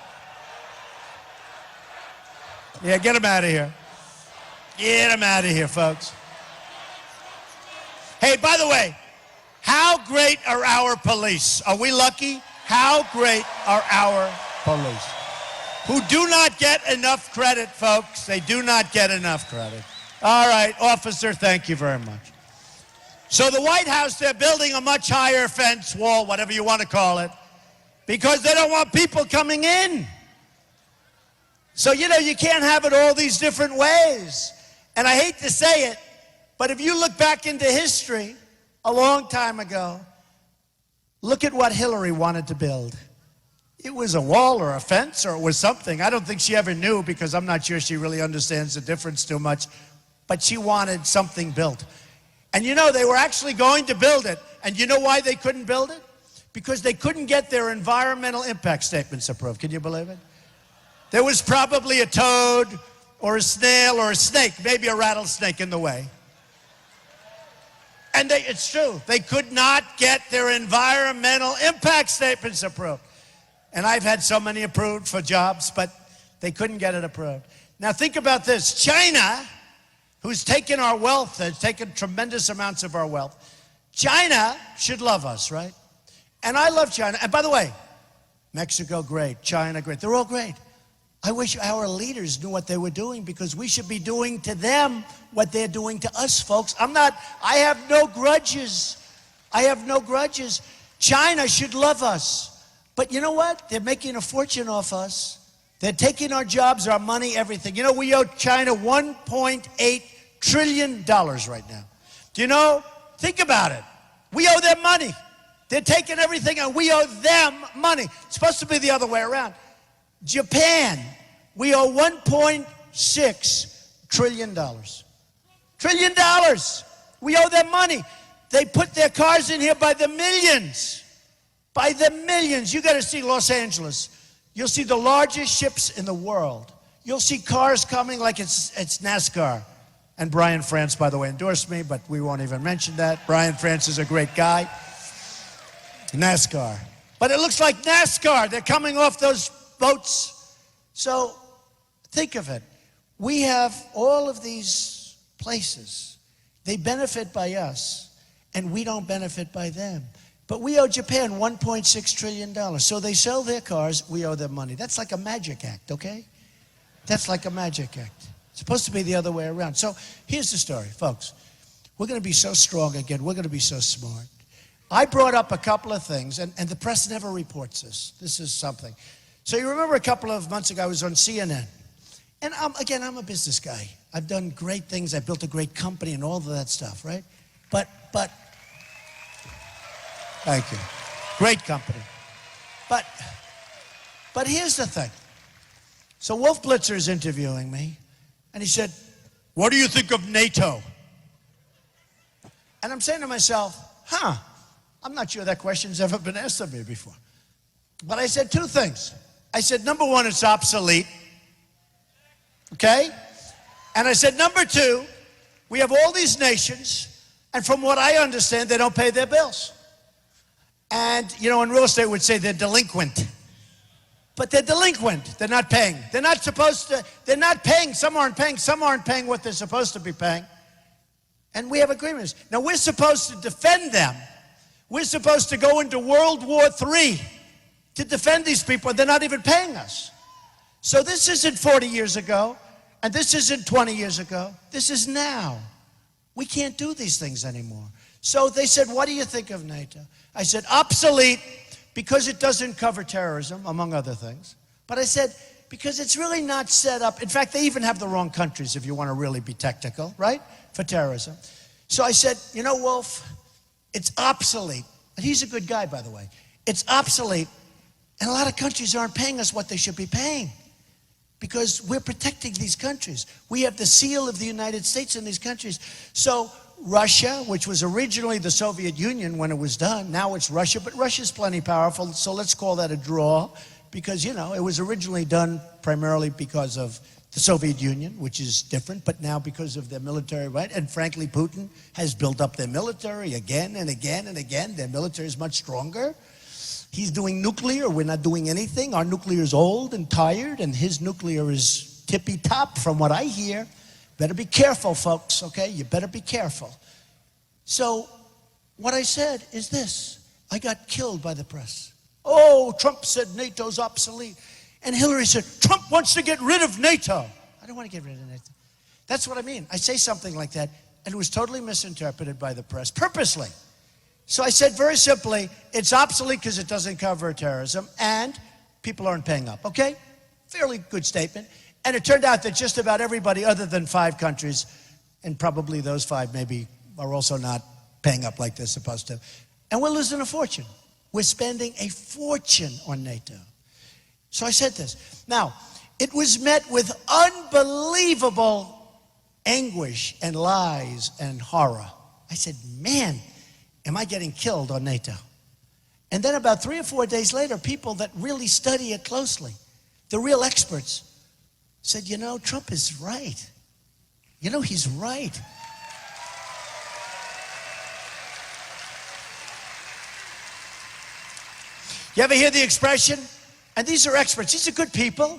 Yeah, get them out of here. Get them out of here, folks. Hey, by the way, how great are our police? Are we lucky? How great are our police? Who do not get enough credit, folks. They do not get enough credit. All right, officer, thank you very much. So the White House, they're building a much higher fence, wall, whatever you want to call it, because they don't want people coming in. So, you know, you can't have it all these different ways. And I hate to say it, but if you look back into history a long time ago, look at what Hillary wanted to build. It was a wall or a fence or it was something. I don't think she ever knew because I'm not sure she really understands the difference too much. But she wanted something built. And you know, they were actually going to build it. And you know why they couldn't build it? Because they couldn't get their environmental impact statements approved. Can you believe it? There was probably a toad or a snail or a snake, maybe a rattlesnake in the way. And it's true, they could not get their environmental impact statements approved. And I've had so many approved for jobs, but they couldn't get it approved. Now think about this. China, who's taken our wealth, has taken tremendous amounts of our wealth. China should love us, right? And I love China. And by the way, Mexico, great. China, great. They're all great. I wish our leaders knew what they were doing because we should be doing to them what they're doing to us, folks. I have no grudges. I have no grudges. China should love us. But you know what? They're making a fortune off us. They're taking our jobs, our money, everything. You know, we owe China $1.8 trillion right now. Do you know? Think about it. We owe them money. They're taking everything and we owe them money. It's supposed to be the other way around. Japan, we owe $1.6 trillion. Trillion dollars. We owe them money. They put their cars in here by the millions. By the millions. You got to see Los Angeles. You'll see the largest ships in the world. You'll see cars coming like it's NASCAR. And Brian France, by the way, endorsed me, but we won't even mention that. Brian France is a great guy. NASCAR. But it looks like NASCAR. They're coming off those boats. So think of it. We have all of these places. They benefit by us, and we don't benefit by them. But we owe Japan $1.6 trillion. So they sell their cars, we owe them money. That's like a magic act, okay? That's like a magic act. It's supposed to be the other way around. So here's the story, folks. We're going to be so strong again. We're going to be so smart. I brought up a couple of things, and the press never reports this. This is something. So you remember a couple of months ago, I was on CNN. And I'm a business guy. I've done great things. I built a great company and all of that stuff, right? But thank you. Great company. But here's the thing. So Wolf Blitzer is interviewing me, and he said, "What do you think of NATO?" And I'm saying to myself, I'm not sure that question's ever been asked of me before. But I said two things. I said, number one, it's obsolete. Okay? And I said, number two, we have all these nations, and from what I understand, they don't pay their bills. And, you know, in real estate, we'd say they're delinquent. But they're delinquent. They're not paying. They're not supposed to, they're not paying. Some aren't paying what they're supposed to be paying. And we have agreements. Now, we're supposed to defend them. We're supposed to go into World War III to defend these people. They're not even paying us. So this isn't 40 years ago, and this isn't 20 years ago. This is now. We can't do these things anymore. So they said, what do you think of NATO? I said, obsolete, because it doesn't cover terrorism, among other things. But I said, because it's really not set up. In fact, they even have the wrong countries, if you want to really be technical, right? For terrorism. So I said, you know, Wolf, it's obsolete. And he's a good guy, by the way. It's obsolete, and a lot of countries aren't paying us what they should be paying because we're protecting these countries. We have the seal of the United States in these countries. So Russia, which was originally the Soviet Union when it was done, now it's Russia, but Russia's plenty powerful, so let's call that a draw because, you know, it was originally done primarily because of the Soviet Union, which is different, but now because of their military, right? And frankly, Putin has built up their military again and again and again. Their military is much stronger. He's doing nuclear. We're not doing anything. Our nuclear is old and tired, and his nuclear is tippy-top from what I hear. Better be careful, folks, okay? You better be careful. So what I said is this. I got killed by the press. Oh, Trump said NATO's obsolete. And Hillary said, Trump wants to get rid of NATO. I don't want to get rid of NATO. That's what I mean. I say something like that, and it was totally misinterpreted by the press, purposely. So I said very simply, it's obsolete because it doesn't cover terrorism, and people aren't paying up, okay? Fairly good statement. And it turned out that just about everybody other than 5 countries, and probably those 5 maybe are also not paying up like they're supposed to. And we're losing a fortune. We're spending a fortune on NATO. So I said this. Now, it was met with unbelievable anguish and lies and horror. I said, man, am I getting killed on NATO? And then about 3 or 4 days later, people that really study it closely, the real experts, said, you know, Trump is right. You know, he's right. You ever hear the expression? And these are experts. These are good people.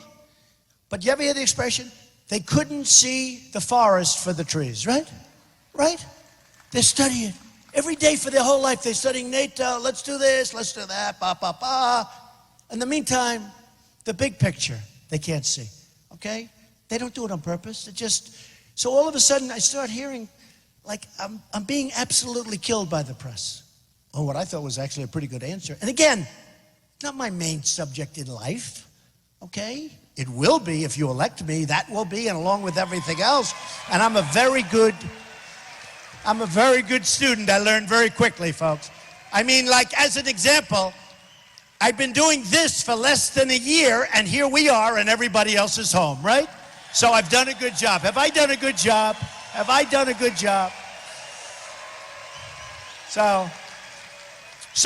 But you ever hear the expression? They couldn't see the forest for the trees, right? Right? They're studying. Every day for their whole life, they're studying NATO. Let's do this, let's do that, ba, ba, ba. In the meantime, the big picture, they can't see, okay? They don't do it on purpose. It just, so all of a sudden, I start hearing, like, I'm being absolutely killed by the press. Oh, what I thought was actually a pretty good answer. And again, not my main subject in life, okay? It will be if you elect me, that will be, and along with everything else. And I'm a very good student. I learn very quickly, folks. I mean, like, as an example, I've been doing this for less than a year, and here we are, and everybody else is home, right? So I've done a good job. Have I done a good job? Have I done a good job? So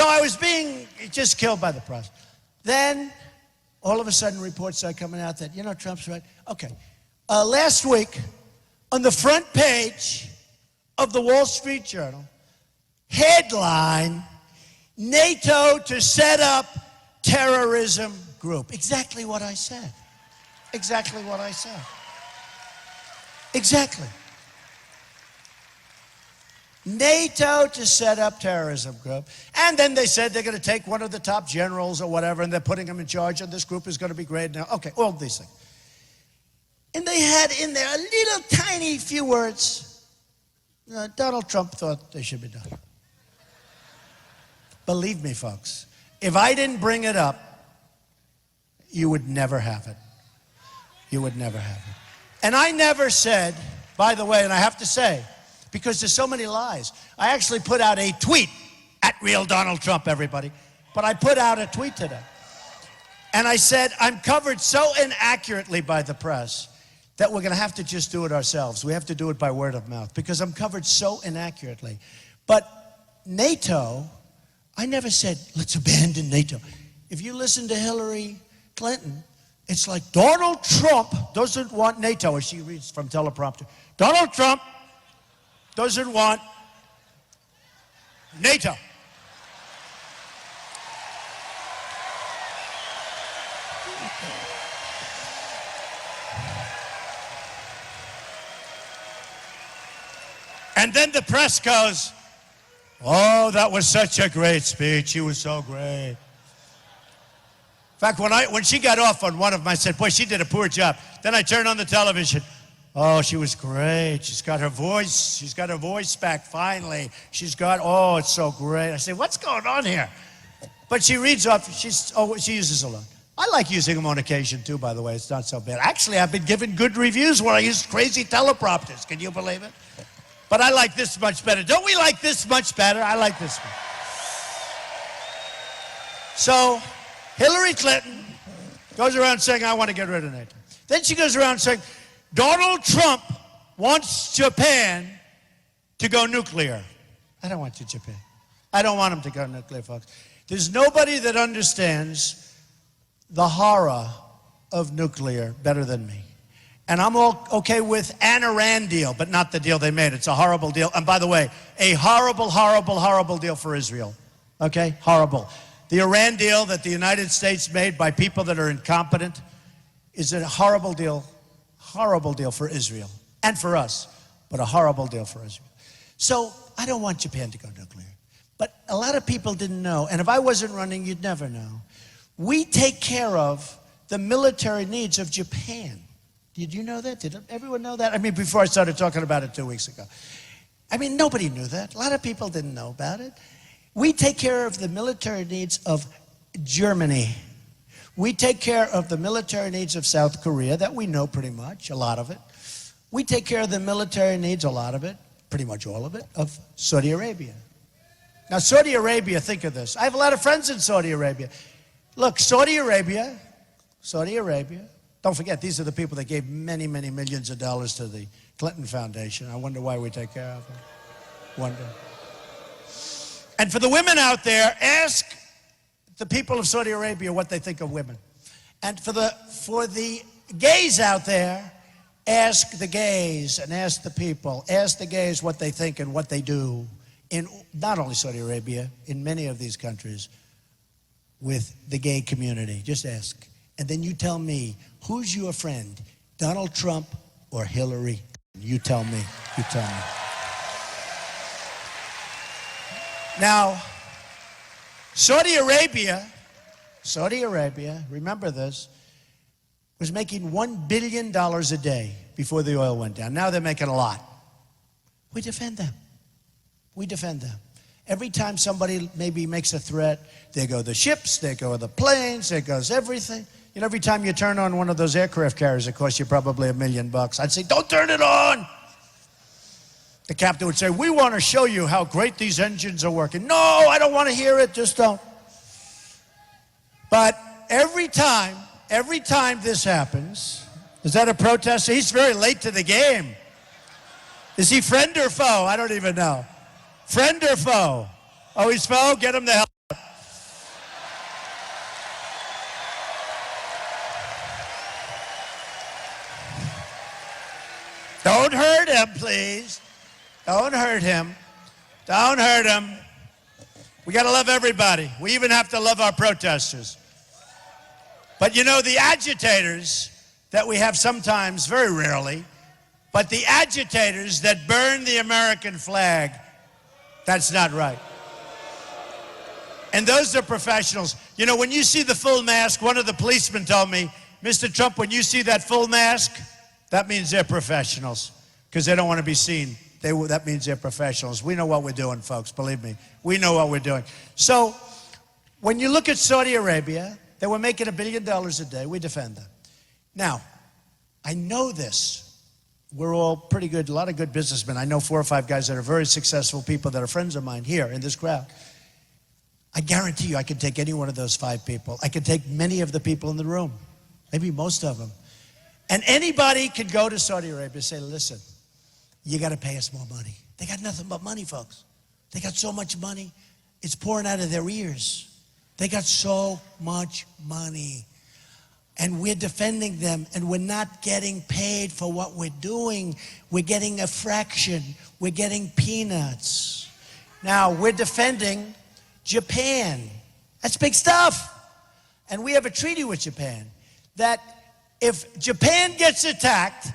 I was being just killed by the press. Then, all of a sudden, reports start coming out that, you know, Trump's right. Okay. Last week, on the front page of the Wall Street Journal, headline, NATO to set up terrorism group. Exactly what I said. Exactly what I said. Exactly. NATO to set up terrorism group. And then they said they're going to take one of the top generals or whatever, and they're putting him in charge, and this group is going to be great now. Okay, all these things. And they had in there a little tiny few words. Donald Trump thought they should be done. Believe me, folks, if I didn't bring it up, you would never have it. You would never have it. And I never said, by the way, and I have to say, because there's so many lies, I actually put out a tweet, at Real Donald Trump, everybody, but I put out a tweet today. And I said, I'm covered so inaccurately by the press that we're going to have to just do it ourselves. We have to do it by word of mouth because I'm covered so inaccurately. But NATO, I never said, let's abandon NATO. If you listen to Hillary Clinton, it's like Donald Trump doesn't want NATO, as she reads from teleprompter. Donald Trump doesn't want NATO. And then the press goes, oh, that was such a great speech. He was so great. In fact, when she got off on one of them, I said, boy, she did a poor job. Then I turned on the television. Oh, she was great. She's got her voice. She's got her voice back finally. Oh, it's so great. I say, what's going on here? But she reads off. She uses a lot. I like using them on occasion too, by the way. It's not so bad. Actually, I've been given good reviews when I use crazy teleprompters. Can you believe it? But I like this much better. Don't we like this much better? I like this one. So, Hillary Clinton goes around saying, I want to get rid of NATO. Then she goes around saying, Donald Trump wants Japan to go nuclear. I don't want Japan. I don't want him to go nuclear, folks. There's nobody that understands the horror of nuclear better than me. And I'm all okay with an Iran deal, but not the deal they made. It's a horrible deal. And by the way, a horrible, horrible, horrible deal for Israel. Okay? Horrible. The Iran deal that the United States made by people that are incompetent is a horrible deal for Israel and for us, but a horrible deal for Israel. So I don't want Japan to go nuclear. But a lot of people didn't know, and if I wasn't running, you'd never know. We take care of the military needs of Japan. Did you know that? Did everyone know that? I mean, before I started talking about it 2 weeks ago. I mean, nobody knew that. A lot of people didn't know about it. We take care of the military needs of Germany. We take care of the military needs of South Korea, that we know pretty much, a lot of it. We take care of the military needs, a lot of it, pretty much all of it, of Saudi Arabia. Now, Saudi Arabia, think of this. I have a lot of friends in Saudi Arabia. Look, Saudi Arabia, don't forget, these are the people that gave many, many millions of dollars to the Clinton Foundation. I wonder why we take care of them. Wonder. And for the women out there, ask the people of Saudi Arabia what they think of women. And for the gays out there, ask the gays and ask the people. Ask the gays what they think and what they do in not only Saudi Arabia, in many of these countries with the gay community. Just ask. And then you tell me, who's your friend, Donald Trump or Hillary? You tell me. You tell me. Now, Saudi Arabia, remember this, was making $1 billion a day before the oil went down. Now they're making a lot. We defend them. We defend them. Every time somebody maybe makes a threat, there go the ships, there go the planes, there goes everything. You know, every time you turn on one of those aircraft carriers, it costs you probably $1 million. I'd say, don't turn it on. The captain would say, we want to show you how great these engines are working. No, I don't want to hear it, just don't. But every time this happens, is that a protest? He's very late to the game. Is he friend or foe? I don't even know. Friend or foe? Oh, he's foe? Get him the hell out. Don't hurt him, please. Don't hurt him. Don't hurt him. We got to love everybody. We even have to love our protesters. But you know, the agitators that we have sometimes, very rarely, but the agitators that burn the American flag, that's not right. And those are professionals. You know, when you see the full mask, one of the policemen told me, Mr. Trump, when you see that full mask, that means they're professionals, because they don't want to be seen. That means they're professionals. We know what we're doing, folks, believe me. We know what we're doing. So when you look at Saudi Arabia, they were making $1 billion a day. We defend them. Now, I know this. We're all pretty good, a lot of good businessmen. I know 4 or 5 guys that are very successful people that are friends of mine here in this crowd. I guarantee you I can take any one of those 5 people. I can take many of the people in the room, maybe most of them. And anybody can go to Saudi Arabia and say, listen, you got to pay us more money. They got nothing but money, folks. They got so much money, it's pouring out of their ears. They got so much money. And we're defending them, and we're not getting paid for what we're doing. We're getting a fraction. We're getting peanuts. Now, we're defending Japan. That's big stuff. And we have a treaty with Japan that if Japan gets attacked,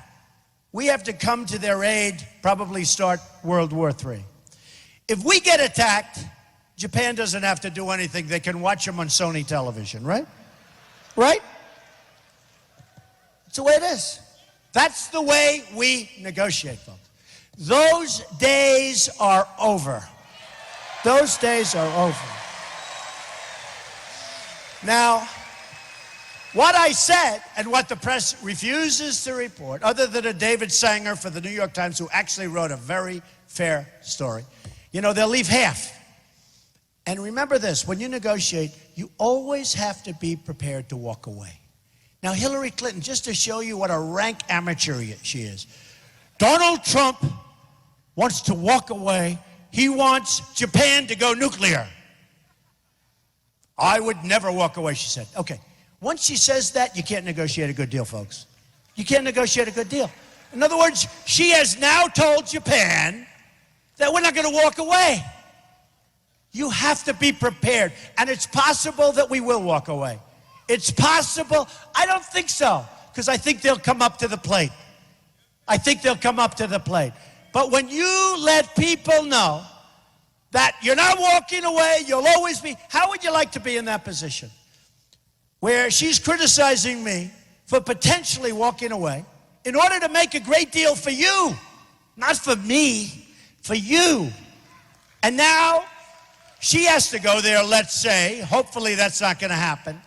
we have to come to their aid, probably start World War III. If we get attacked, Japan doesn't have to do anything. They can watch them on Sony television, right? Right? That's the way it is. That's the way we negotiate, folks. Those days are over. Those days are over. Now, What I said and what the press refuses to report, other than a David Sanger for the New York Times who actually wrote a very fair story, you know, they'll leave half. And remember this, when you negotiate, you always have to be prepared to walk away. Now, Hillary Clinton, just to show you what a rank amateur she is, Donald Trump wants to walk away. He wants Japan to go nuclear. I would never walk away, she said. Okay. Once she says that, you can't negotiate a good deal, folks. You can't negotiate a good deal. In other words, she has now told Japan that we're not going to walk away. You have to be prepared. And it's possible that we will walk away. It's possible. I don't think so, because I think they'll come up to the plate. I think they'll come up to the plate. But when you let people know that you're not walking away, you'll always be, how would you like to be in that position? Where she's criticizing me for potentially walking away in order to make a great deal for you, not for me, for you. And now she has to go there, let's say, hopefully that's not going to happen,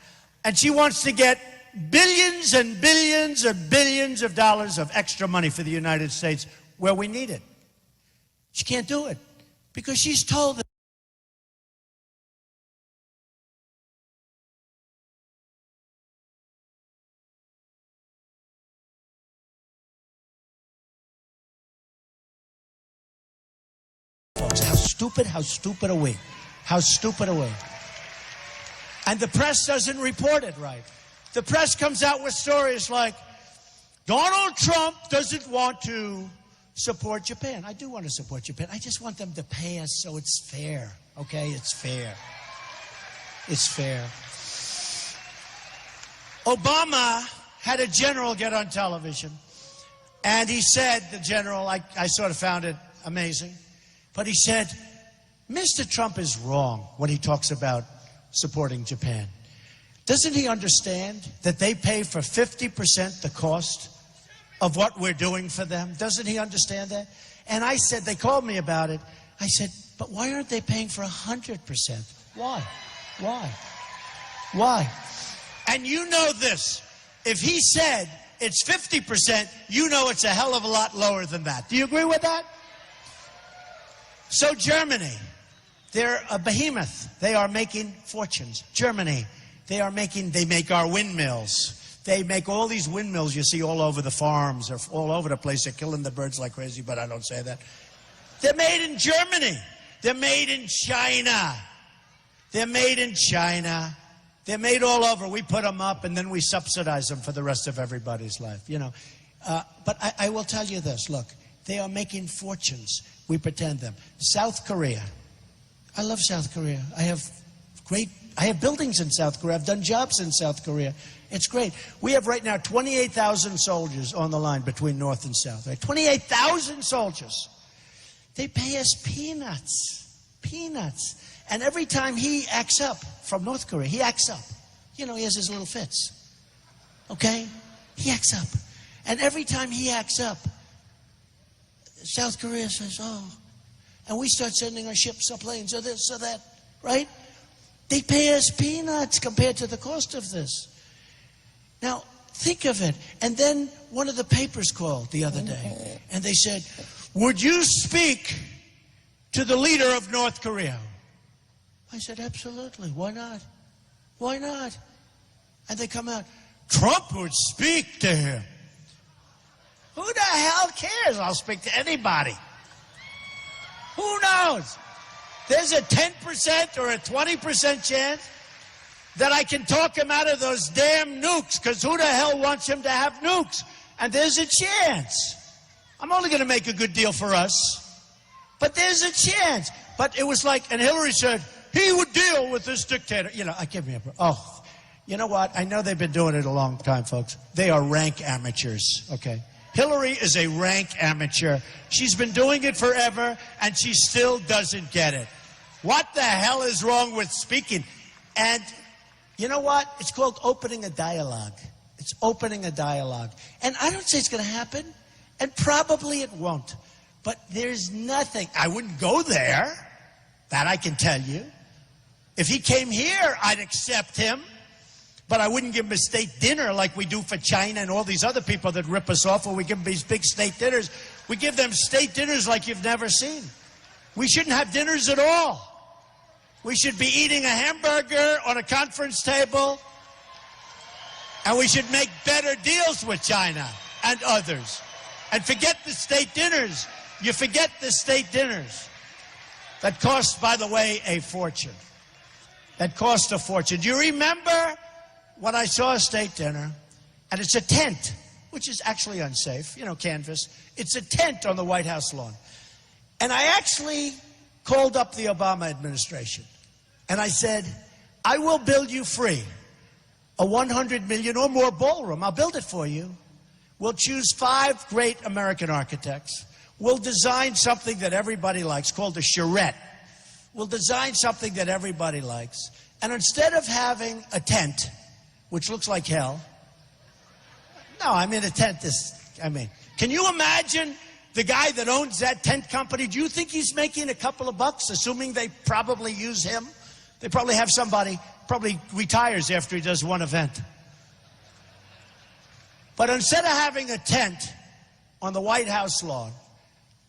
and she wants to get billions and billions and billions of dollars of extra money for the United States where we need it. She can't do it because she's told that. How stupid are we? How stupid are we? And the press doesn't report it right. The press comes out with stories like, Donald Trump doesn't want to support Japan. I do want to support Japan. I just want them to pay us so it's fair. Okay, it's fair. It's fair. Obama had a general get on television, and he said, the general, I sort of found it amazing, but he said, Mr. Trump is wrong when he talks about supporting Japan. Doesn't he understand that they pay for 50% the cost of what we're doing for them? Doesn't he understand that? And I said, they called me about it. I said, but why aren't they paying for 100%? Why? Why? Why? And you know this. If he said it's 50%, you know it's a hell of a lot lower than that. Do you agree with that? So Germany, they're a behemoth. They are making fortunes. Germany, they make our windmills. They make all these windmills you see all over the farms or all over the place. They're killing the birds like crazy, but I don't say that. They're made in Germany. They're made in China. They're made in China. They're made all over. We put them up and then we subsidize them for the rest of everybody's life, you know. But I will tell you this, look, they are making fortunes. We pretend them. South Korea. I love South Korea. I have buildings in South Korea. I've done jobs in South Korea. It's great. We have right now 28,000 soldiers on the line between North and South. Right? 28,000 soldiers. They pay us peanuts. Peanuts. And every time he acts up from North Korea, he acts up. You know, he has his little fits. Okay? He acts up. And every time he acts up, South Korea says, oh. And we start sending our ships or planes or this or that, right? They pay us peanuts compared to the cost of this. Now, think of it. And then one of the papers called the other day, and they said, would you speak to the leader of North Korea? I said, absolutely. Why not? Why not? And they come out, Trump would speak to him. Who the hell cares? I'll speak to anybody. Who knows? There's a 10% or a 20% chance that I can talk him out of those damn nukes, because who the hell wants him to have nukes? And there's a chance. I'm only going to make a good deal for us, but there's a chance. But it was like, and Hillary said, he would deal with this dictator. You know, I give me a, oh, you know what? I know they've been doing it a long time, folks. They are rank amateurs, okay? Hillary is a rank amateur. She's been doing it forever, and she still doesn't get it. What the hell is wrong with speaking? And you know what? It's called opening a dialogue. It's opening a dialogue. And I don't say it's going to happen, and probably it won't. But there's nothing. I wouldn't go there. That I can tell you. If he came here, I'd accept him. But I wouldn't give them a state dinner like we do for China and all these other people that rip us off, or we give them these big state dinners. We give them state dinners like you've never seen. We shouldn't have dinners at all. We should be eating a hamburger on a conference table, and we should make better deals with China and others. And forget the state dinners. You forget the state dinners. That cost, by the way, a fortune. That cost a fortune. Do you remember when I saw a state dinner, and it's a tent, which is actually unsafe, you know, canvas. It's a tent on the White House lawn. And I actually called up the Obama administration, and I said, I will build you free a 100 million or more ballroom. I'll build it for you. We'll choose 5 great American architects. We'll design something that everybody likes called a charrette. We'll design something that everybody likes. And instead of having a tent, which looks like hell. No, I mean, a tent is, can you imagine the guy that owns that tent company? Do you think he's making a couple of bucks, assuming they probably use him? They probably have somebody, probably retires after he does one event. But instead of having a tent on the White House lawn,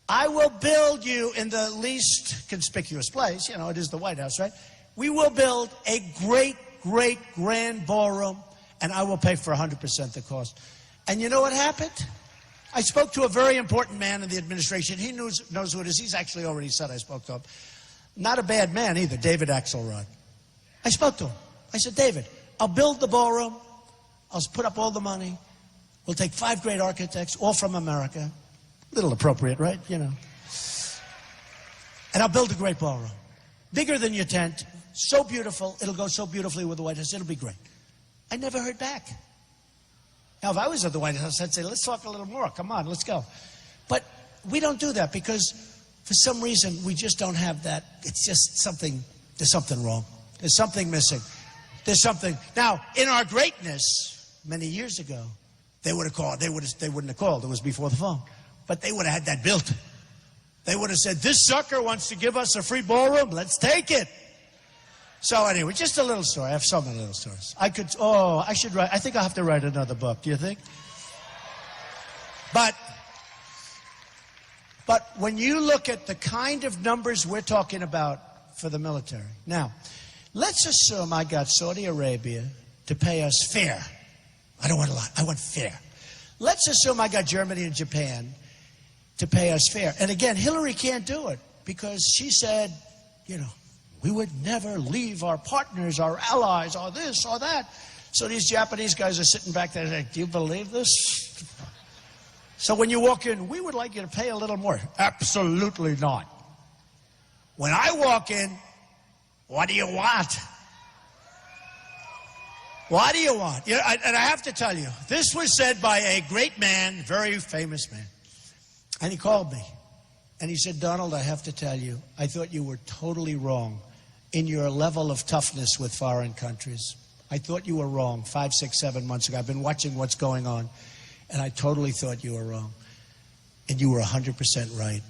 I will build you in the least conspicuous place. You know, it is the White House, right? We will build a great grand ballroom, and I will pay for 100% the cost. And you know what happened? I spoke to a very important man in the administration. He knows who it is. He's actually already said I spoke to him. Not a bad man either, David Axelrod. I spoke to him. I said, David, I'll build the ballroom. I'll put up all the money. We'll take 5 great architects, all from America. A little appropriate, right? You know. And I'll build a great ballroom. Bigger than your tent. So beautiful. It'll go so beautifully with the White House. It'll be great. I never heard back. Now, if I was at the White House, I'd say, let's talk a little more. Come on, let's go. But we don't do that because for some reason we just don't have that. It's just something, there's something wrong. There's something missing. There's something. Now, in our greatness, many years ago, they would have called. They wouldn't have called. It was before the phone. But they would have had that built. They would have said, this sucker wants to give us a free ballroom. Let's take it. So anyway, just a little story. I have so many little stories. I should write. I think I'll have to write another book. Do you think? But when you look at the kind of numbers we're talking about for the military. Now, let's assume I got Saudi Arabia to pay us fair. I don't want a lot. I want fair. Let's assume I got Germany and Japan to pay us fair. And again, Hillary can't do it because she said, you know, we would never leave our partners, our allies, or this or that. So these Japanese guys are sitting back there saying, do you believe this? So when you walk in, we would like you to pay a little more. Absolutely not. When I walk in, what do you want? What do you want? You know, and I have to tell you, this was said by a great man, very famous man. And he called me. And he said, Donald, I have to tell you, I thought you were totally wrong in your level of toughness with foreign countries. I thought you were wrong 5, 6, 7 months ago. I've been watching what's going on, and I totally thought you were wrong. And you were 100% right.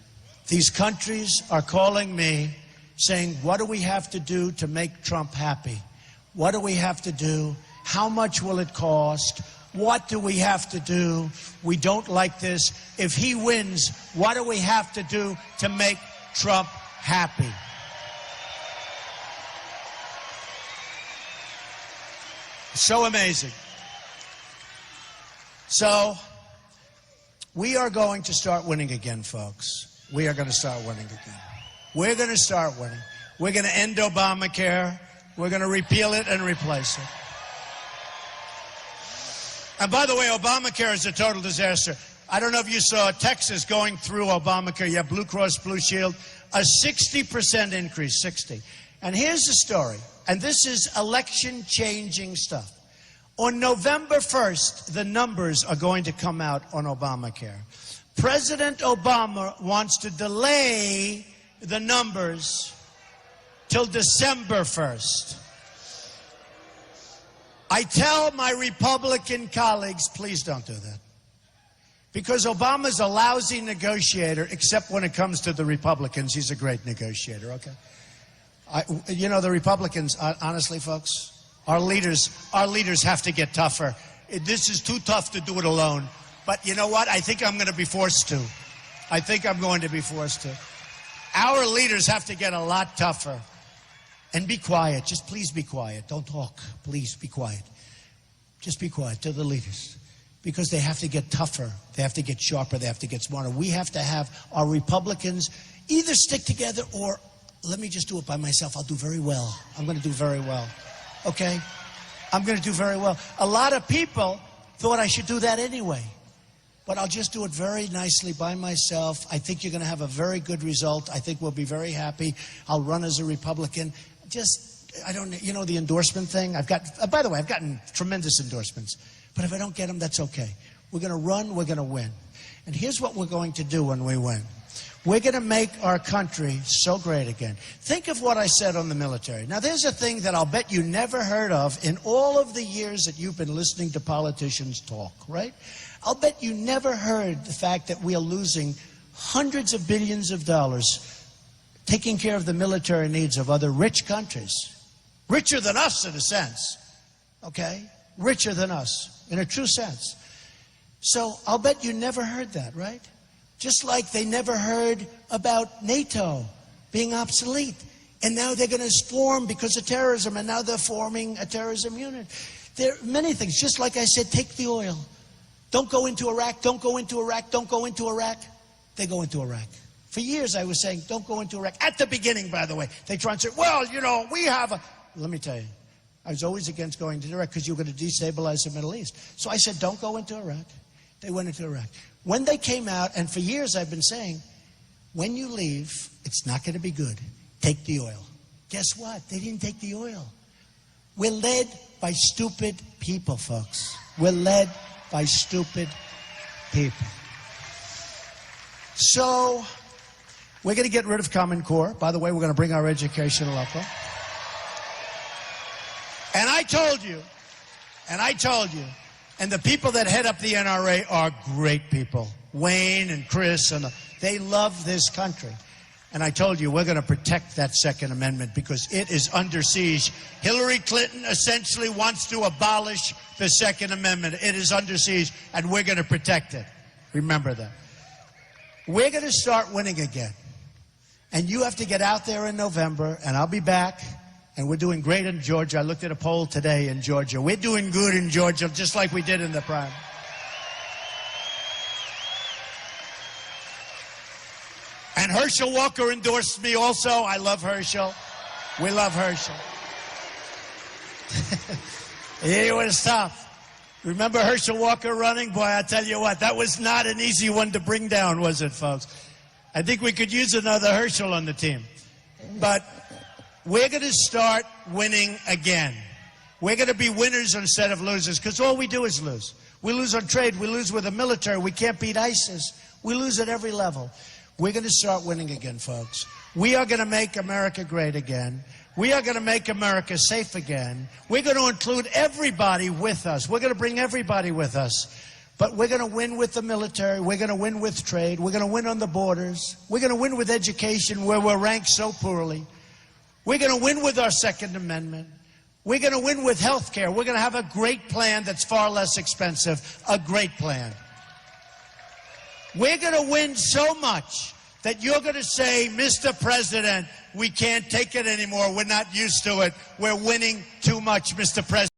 These countries are calling me saying, what do we have to do to make Trump happy? What do we have to do? How much will it cost? What do we have to do? We don't like this. If he wins, what do we have to do to make Trump happy? So amazing. So, we are going to start winning again, folks. We are going to start winning again. We're going to start winning. We're going to end Obamacare. We're going to repeal it and replace it. And by the way, Obamacare is a total disaster. I don't know if you saw Texas going through Obamacare. You have Blue Cross Blue Shield, a 60% increase, 60. And here's the story. And this is election-changing stuff. On November 1st, the numbers are going to come out on Obamacare. President Obama wants to delay the numbers till December 1st. I tell my Republican colleagues, please don't do that. Because Obama's a lousy negotiator, except when it comes to the Republicans. He's a great negotiator, okay? You know, the Republicans, honestly, folks, Our leaders have to get tougher. This is too tough to do it alone. But you know what? I think I'm going to be forced to. I think I'm going to be forced to. Our leaders have to get a lot tougher. And be quiet. Just please be quiet. Don't talk. Please be quiet. Just be quiet to the leaders. Because they have to get tougher. They have to get sharper. They have to get smarter. We have to have our Republicans either stick together or let me just do it by myself. I'll do very well. I'm going to do very well. Okay? I'm going to do very well. A lot of people thought I should do that anyway. But I'll just do it very nicely by myself. I think you're going to have a very good result. I think we'll be very happy. I'll run as a Republican. I don't, you know, the endorsement thing? By the way, I've gotten tremendous endorsements. But if I don't get them, that's okay. We're going to run, we're going to win. And here's what we're going to do when we win. We're going to make our country so great again. Think of what I said on the military. Now, there's a thing that I'll bet you never heard of in all of the years that you've been listening to politicians talk, right? I'll bet you never heard the fact that we are losing hundreds of billions of dollars taking care of the military needs of other rich countries. Richer than us, in a sense. Okay? Richer than us, in a true sense. So I'll bet you never heard that, right? Just like they never heard about NATO being obsolete. And now they're going to form because of terrorism, and now they're forming a terrorism unit. There are many things. Just like I said, take the oil. Don't go into Iraq, don't go into Iraq, don't go into Iraq. They go into Iraq. For years I was saying, don't go into Iraq. At the beginning, by the way, they try and say, well, you know, we have a... Let me tell you, I was always against going to Iraq because you were going to destabilize the Middle East. So I said, don't go into Iraq. They went into Iraq. When they came out, and for years I've been saying, when you leave, it's not going to be good. Take the oil. Guess what? They didn't take the oil. We're led by stupid people, folks. We're led by stupid people. So, we're going to get rid of Common Core. By the way, we're going to bring our education local. And I told you, and the people that head up the NRA are great people. Wayne and Chris, and they love this country. And I told you, we're going to protect that Second Amendment because it is under siege. Hillary Clinton essentially wants to abolish the Second Amendment. It is under siege, and we're going to protect it. Remember that. We're going to start winning again. And you have to get out there in November, and I'll be back. And we're doing great in Georgia. I looked at a poll today in Georgia. We're doing good in Georgia, just like we did in the primary. And Herschel Walker endorsed me also. I love Herschel. We love Herschel. He was tough. Remember Herschel Walker running? Boy, I tell you what, that was not an easy one to bring down, was it, folks? I think we could use another Herschel on the team. But we're going to start winning again. We're going to be winners instead of losers, because all we do is lose. We lose on trade. We lose with the military. We can't beat ISIS. We lose at every level. We're going to start winning again, folks. We are going to make America great again. We are going to make America safe again. We're going to include everybody with us. We're going to bring everybody with us. But we're going to win with the military. We're going to win with trade. We're going to win on the borders. We're going to win with education, where we're ranked so poorly. We're going to win with our Second Amendment. We're going to win with health care. We're going to have a great plan that's far less expensive. A great plan. We're going to win so much that you're going to say, Mr. President, we can't take it anymore. We're not used to it. We're winning too much, Mr. President.